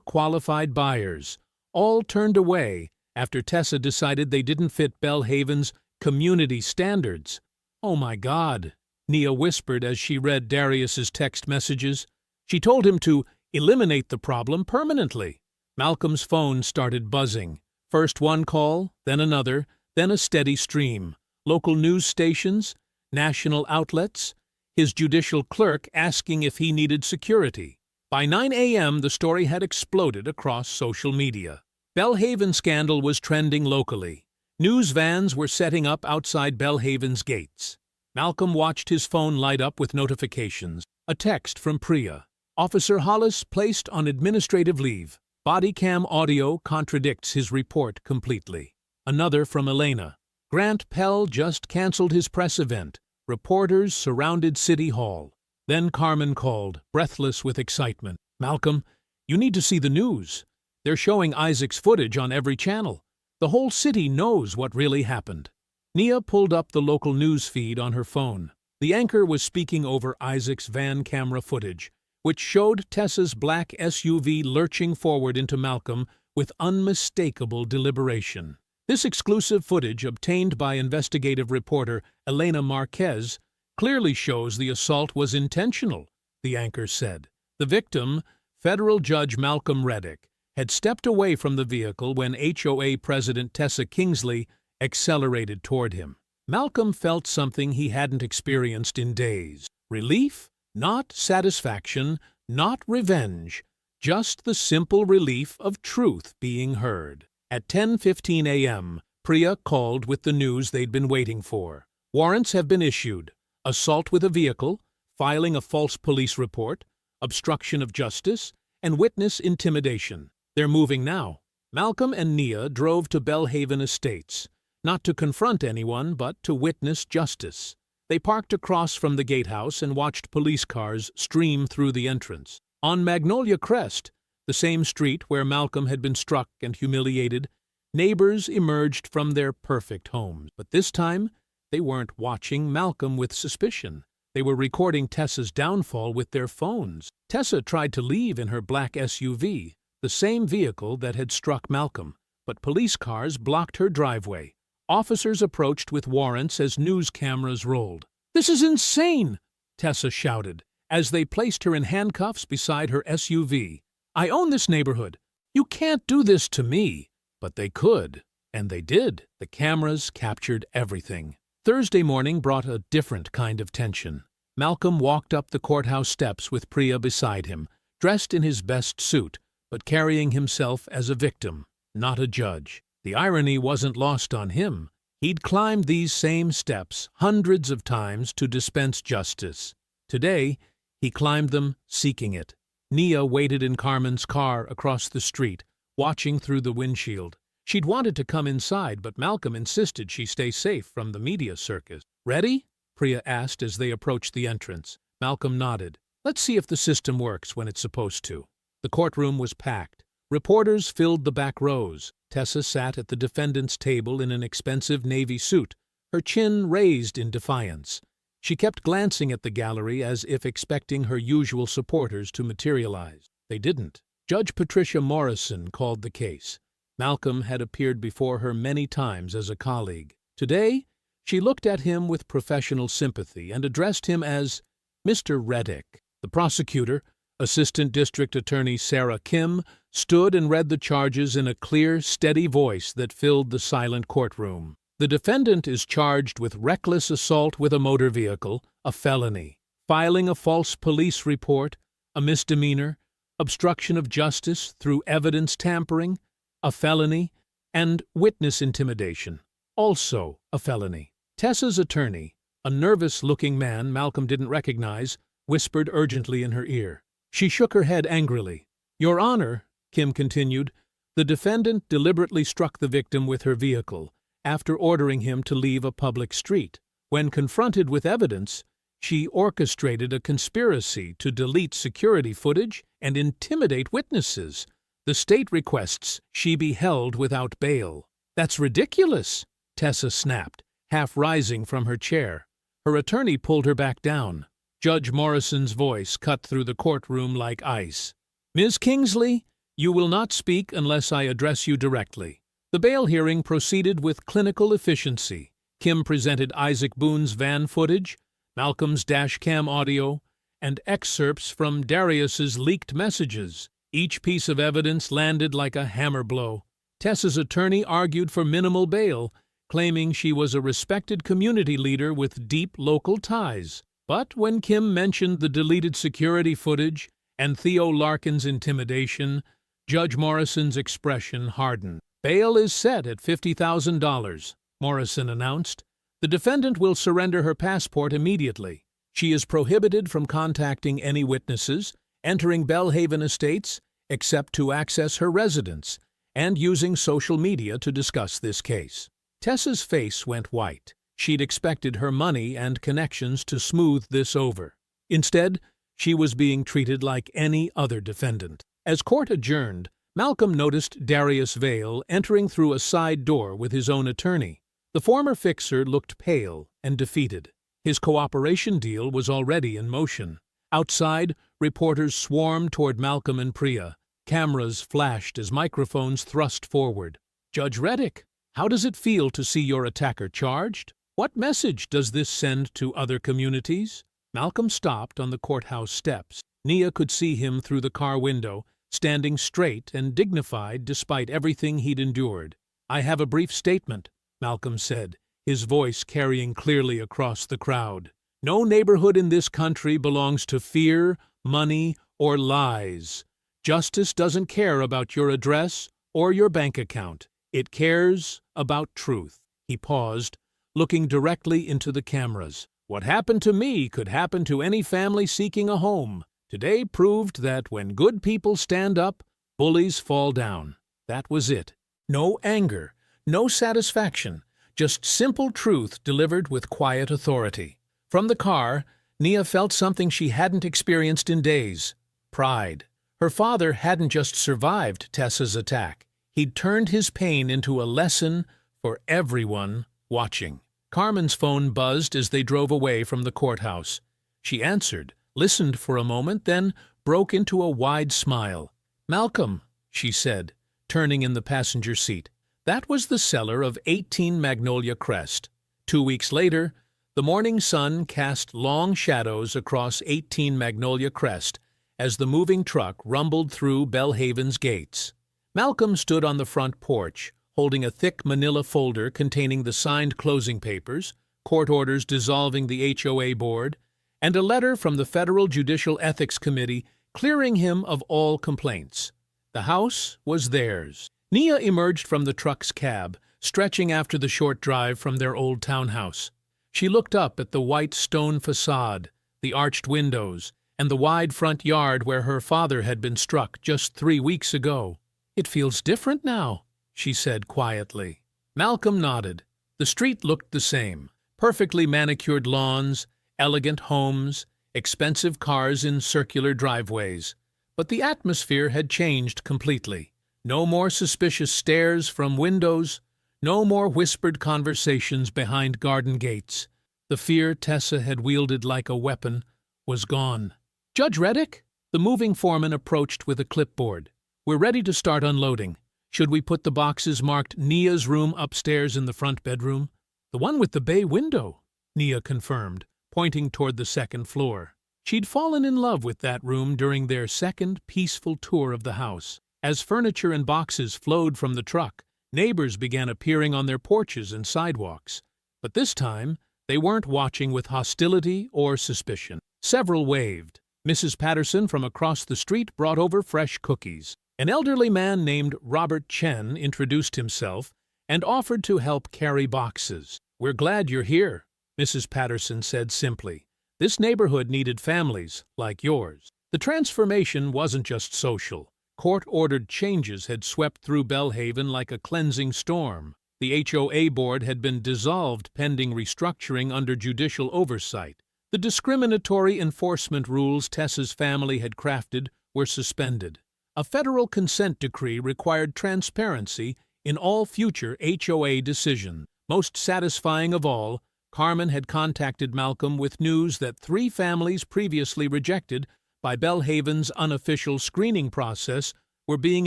qualified buyers, all turned away after Tessa decided they didn't fit Belhaven's community standards. "Oh my God," Nia whispered as she read Darius's text messages. She told him to eliminate the problem permanently. Malcolm's phone started buzzing. First one call, then another, then a steady stream. Local news stations, national outlets, his judicial clerk asking if he needed security. By 9 a.m., the story had exploded across social media. Belhaven scandal was trending locally. News vans were setting up outside Belhaven's gates. Malcolm watched his phone light up with notifications. A text from Priya. "Officer Hollis placed on administrative leave. Body cam audio contradicts his report completely." Another from Elena. "Grant Pell just canceled his press event. Reporters surrounded City Hall." Then Carmen called, breathless with excitement. "Malcolm, you need to see the news. They're showing Isaac's footage on every channel. The whole city knows what really happened." Nia pulled up the local news feed on her phone. The anchor was speaking over Isaac's van camera footage, which showed Tessa's black SUV lurching forward into Malcolm with unmistakable deliberation. This exclusive footage, obtained by investigative reporter Elena Marquez, clearly shows the assault was intentional, the anchor said. The victim, federal judge Malcolm Reddick, had stepped away from the vehicle when HOA President Tessa Kingsley accelerated toward him. Malcolm felt something he hadn't experienced in days. Relief? Not satisfaction, not revenge, just the simple relief of truth being heard. At 10:15 a.m., Priya called with the news they'd been waiting for. Warrants have been issued. Assault with a vehicle, filing a false police report, obstruction of justice, and witness intimidation. They're moving now. Malcolm and Nia drove to Belhaven Estates, not to confront anyone, but to witness justice. They parked across from the gatehouse and watched police cars stream through the entrance. On Magnolia Crest, the same street where Malcolm had been struck and humiliated, neighbors emerged from their perfect homes. But this time, they weren't watching Malcolm with suspicion. They were recording Tessa's downfall with their phones. Tessa tried to leave in her black SUV, the same vehicle that had struck Malcolm, but police cars blocked her driveway. Officers approached with warrants as news cameras rolled. "This is insane!" Tessa shouted, as they placed her in handcuffs beside her SUV. "I own this neighborhood. You can't do this to me." But they could, and they did. The cameras captured everything. Thursday morning brought a different kind of tension. Malcolm walked up the courthouse steps with Priya beside him, dressed in his best suit, but carrying himself as a victim, not a judge. The irony wasn't lost on him. He'd climbed these same steps hundreds of times to dispense justice. Today, he climbed them seeking it. Nia waited in Carmen's car across the street, watching through the windshield. She'd wanted to come inside, but Malcolm insisted she stay safe from the media circus. "Ready?" Priya asked as they approached the entrance. Malcolm nodded. "Let's see if the system works when it's supposed to." The courtroom was packed. Reporters filled the back rows. Tessa sat at the defendant's table in an expensive navy suit, her chin raised in defiance. She kept glancing at the gallery as if expecting her usual supporters to materialize. They didn't. Judge Patricia Morrison called the case. Malcolm had appeared before her many times as a colleague. Today, she looked at him with professional sympathy and addressed him as Mr. Reddick. The prosecutor, Assistant District Attorney Sarah Kim, stood and read the charges in a clear, steady voice that filled the silent courtroom. The defendant is charged with reckless assault with a motor vehicle, a felony, filing a false police report, a misdemeanor, obstruction of justice through evidence tampering, a felony, and witness intimidation, also a felony. Tessa's attorney, a nervous-looking man Malcolm didn't recognize, whispered urgently in her ear. She shook her head angrily. "Your Honor," Kim continued, "the defendant deliberately struck the victim with her vehicle after ordering him to leave a public street. When confronted with evidence, she orchestrated a conspiracy to delete security footage and intimidate witnesses. The state requests she be held without bail." "That's ridiculous," Tessa snapped, half rising from her chair. Her attorney pulled her back down. Judge Morrison's voice cut through the courtroom like ice. "Ms. Kingsley, you will not speak unless I address you directly." The bail hearing proceeded with clinical efficiency. Kim presented Isaac Boone's van footage, Malcolm's dashcam audio, and excerpts from Darius's leaked messages. Each piece of evidence landed like a hammer blow. Tessa's attorney argued for minimal bail, claiming she was a respected community leader with deep local ties. But when Kim mentioned the deleted security footage and Theo Larkin's intimidation, Judge Morrison's expression hardened. "Bail is set at $50,000, Morrison announced. "The defendant will surrender her passport immediately. She is prohibited from contacting any witnesses, entering Bellhaven Estates, except to access her residence, and using social media to discuss this case." Tessa's face went white. She'd expected her money and connections to smooth this over. Instead, she was being treated like any other defendant. As court adjourned, Malcolm noticed Darius Vale entering through a side door with his own attorney. The former fixer looked pale and defeated. His cooperation deal was already in motion. Outside, reporters swarmed toward Malcolm and Priya. Cameras flashed as microphones thrust forward. "Judge Reddick, how does it feel to see your attacker charged? What message does this send to other communities?" Malcolm stopped on the courthouse steps. Nia could see him through the car window, standing straight and dignified despite everything he'd endured. "I have a brief statement," Malcolm said, his voice carrying clearly across the crowd. "No neighborhood in this country belongs to fear, money, or lies. Justice doesn't care about your address or your bank account. It cares about truth." He paused, looking directly into the cameras. "What happened to me could happen to any family seeking a home. Today proved that when good people stand up, bullies fall down." That was it. No anger, no satisfaction, just simple truth delivered with quiet authority. From the car, Nia felt something she hadn't experienced in days: pride. Her father hadn't just survived Tessa's attack. He'd turned his pain into a lesson for everyone watching. Carmen's phone buzzed as they drove away from the courthouse. She answered, listened for a moment, then broke into a wide smile. "Malcolm," she said, turning in the passenger seat. That was the seller of 18 Magnolia Crest. 2 weeks later, The morning sun cast long shadows across 18 Magnolia Crest as the moving truck rumbled through Bellhaven's gates. Malcolm stood on the front porch, holding a thick manila folder containing the signed closing papers, court orders dissolving the HOA board, and a letter from the Federal Judicial Ethics Committee clearing him of all complaints. The house was theirs. Nia emerged from the truck's cab, stretching after the short drive from their old townhouse. She looked up at the white stone facade, the arched windows, and the wide front yard where her father had been struck just 3 weeks ago. "It feels different now," she said quietly. Malcolm nodded. The street looked the same. Perfectly manicured lawns, elegant homes, expensive cars in circular driveways. But the atmosphere had changed completely. No more suspicious stares from windows, no more whispered conversations behind garden gates. The fear Tessa had wielded like a weapon was gone. "Judge Reddick?" The moving foreman approached with a clipboard. "We're ready to start unloading. Should we put the boxes marked Nia's room upstairs in the front bedroom?" "The one with the bay window," Nia confirmed, pointing toward the second floor. She'd fallen in love with that room during their second peaceful tour of the house. As furniture and boxes flowed from the truck, neighbors began appearing on their porches and sidewalks. But this time, they weren't watching with hostility or suspicion. Several waved. Mrs. Patterson from across the street brought over fresh cookies. An elderly man named Robert Chen introduced himself and offered to help carry boxes. "We're glad you're here," Mrs. Patterson said simply. "This neighborhood needed families like yours." The transformation wasn't just social. Court-ordered changes had swept through Bellhaven like a cleansing storm. The HOA board had been dissolved pending restructuring under judicial oversight. The discriminatory enforcement rules Tessa's family had crafted were suspended. A federal consent decree required transparency in all future HOA decisions. Most satisfying of all, Carmen had contacted Malcolm with news that 3 families previously rejected by Bellhaven's unofficial screening process were being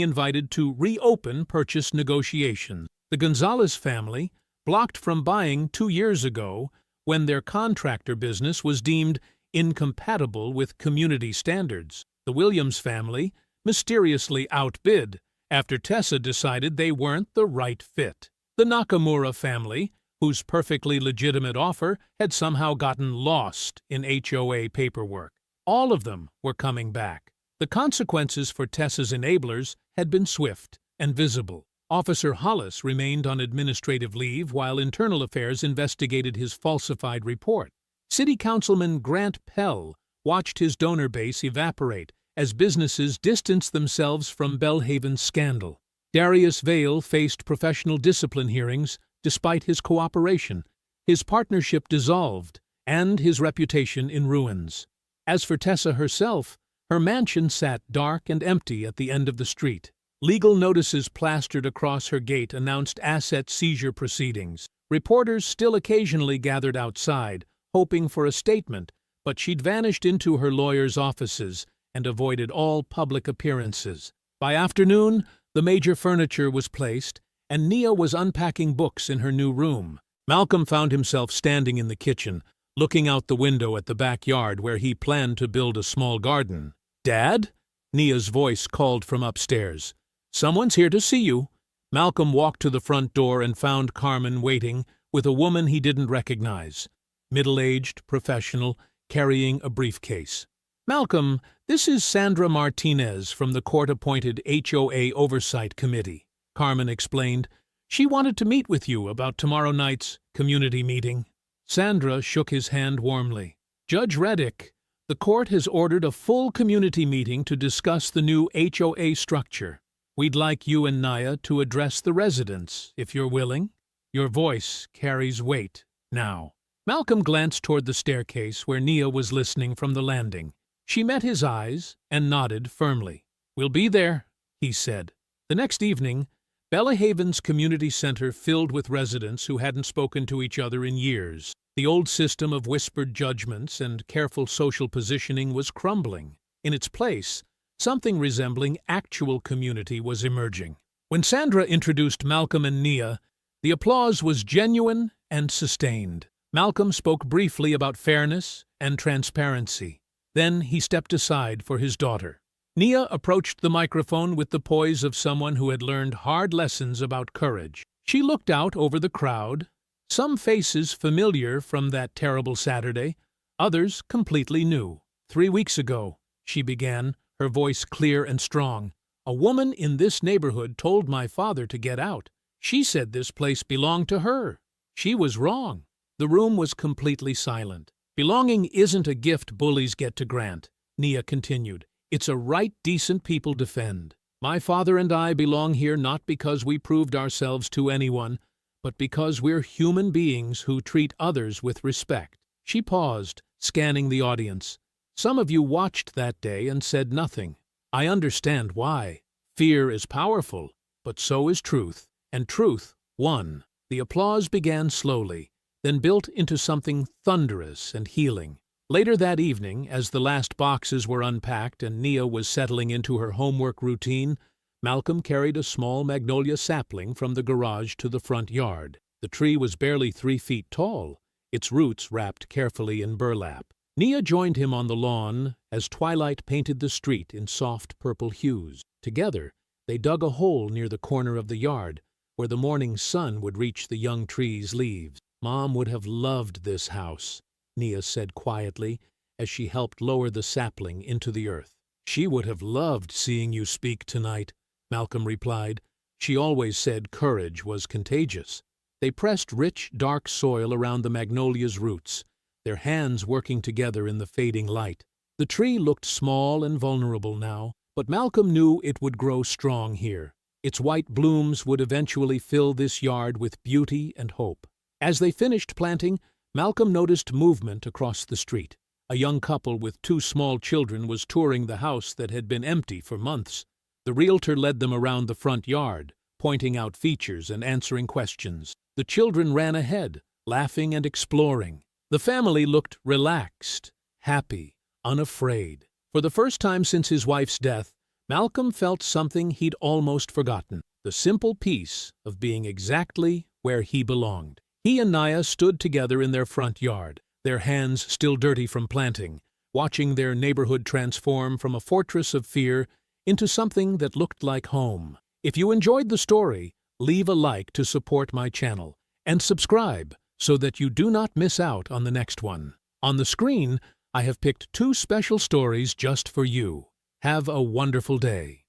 invited to reopen purchase negotiations. The Gonzalez family, blocked from buying 2 years ago when their contractor business was deemed incompatible with community standards. The Williams family mysteriously outbid after Tessa decided they weren't the right fit. The Nakamura family, whose perfectly legitimate offer had somehow gotten lost in HOA paperwork. All of them were coming back. The consequences for Tessa's enablers had been swift and visible. Officer Hollis remained on administrative leave while Internal Affairs investigated his falsified report. City Councilman Grant Pell watched his donor base evaporate as businesses distanced themselves from Bellhaven's scandal. Darius Vale faced professional discipline hearings despite his cooperation, his partnership dissolved, and his reputation in ruins. As for Tessa herself, her mansion sat dark and empty at the end of the street. Legal notices plastered across her gate announced asset seizure proceedings. Reporters still occasionally gathered outside, hoping for a statement, but she'd vanished into her lawyer's offices and avoided all public appearances. By afternoon, the major furniture was placed, and Nia was unpacking books in her new room. Malcolm found himself standing in the kitchen, looking out the window at the backyard where he planned to build a small garden. "Dad?" Nia's voice called from upstairs. "Someone's here to see you." Malcolm walked to the front door and found Carmen waiting with a woman he didn't recognize. Middle-aged, professional, carrying a briefcase. "Malcolm, this is Sandra Martinez from the court-appointed HOA Oversight Committee," Carmen explained. "She wanted to meet with you about tomorrow night's community meeting." Sandra shook his hand warmly. "Judge Reddick, the court has ordered a full community meeting to discuss the new HOA structure. We'd like you and Nia to address the residents, if you're willing. Your voice carries weight now." Malcolm glanced toward the staircase where Nia was listening from the landing. She met his eyes and nodded firmly. "We'll be there," he said. The next evening, Bellhaven's community center filled with residents who hadn't spoken to each other in years. The old system of whispered judgments and careful social positioning was crumbling. In its place, something resembling actual community was emerging. When Sandra introduced Malcolm and Nia, the applause was genuine and sustained. Malcolm spoke briefly about fairness and transparency. Then he stepped aside for his daughter. Nia approached the microphone with the poise of someone who had learned hard lessons about courage. She looked out over the crowd, some faces familiar from that terrible Saturday, others completely new. 3 weeks ago, she began, her voice clear and strong. A woman in this neighborhood told my father to get out. She said this place belonged to her. She was wrong. The room was completely silent. Belonging isn't a gift bullies get to grant, Nia continued. It's a right decent people defend. My father and I belong here not because we proved ourselves to anyone, but because we're human beings who treat others with respect. She paused, scanning the audience. Some of you watched that day and said nothing. I understand why. Fear is powerful, but so is truth, and truth won. The applause began slowly, then built into something thunderous and healing. Later that evening, as the last boxes were unpacked and Nia was settling into her homework routine, Malcolm carried a small magnolia sapling from the garage to the front yard. The tree was barely 3 feet tall, its roots wrapped carefully in burlap. Nia joined him on the lawn as twilight painted the street in soft purple hues. Together, they dug a hole near the corner of the yard, where the morning sun would reach the young tree's leaves. Mom would have loved this house, Nia said quietly as she helped lower the sapling into the earth. She would have loved seeing you speak tonight, Malcolm replied. She always said courage was contagious. They pressed rich, dark soil around the magnolia's roots, their hands working together in the fading light. The tree looked small and vulnerable now, but Malcolm knew it would grow strong here. Its white blooms would eventually fill this yard with beauty and hope. As they finished planting, Malcolm noticed movement across the street. A young couple with 2 small children was touring the house that had been empty for months. The realtor led them around the front yard, pointing out features and answering questions. The children ran ahead, laughing and exploring. The family looked relaxed, happy, unafraid. For the first time since his wife's death, Malcolm felt something he'd almost forgotten, the simple peace of being exactly where he belonged. He and Nia stood together in their front yard, their hands still dirty from planting, watching their neighborhood transform from a fortress of fear into something that looked like home. If you enjoyed the story, leave a like to support my channel, and subscribe so that you do not miss out on the next one. On the screen, I have picked 2 special stories just for you. Have a wonderful day.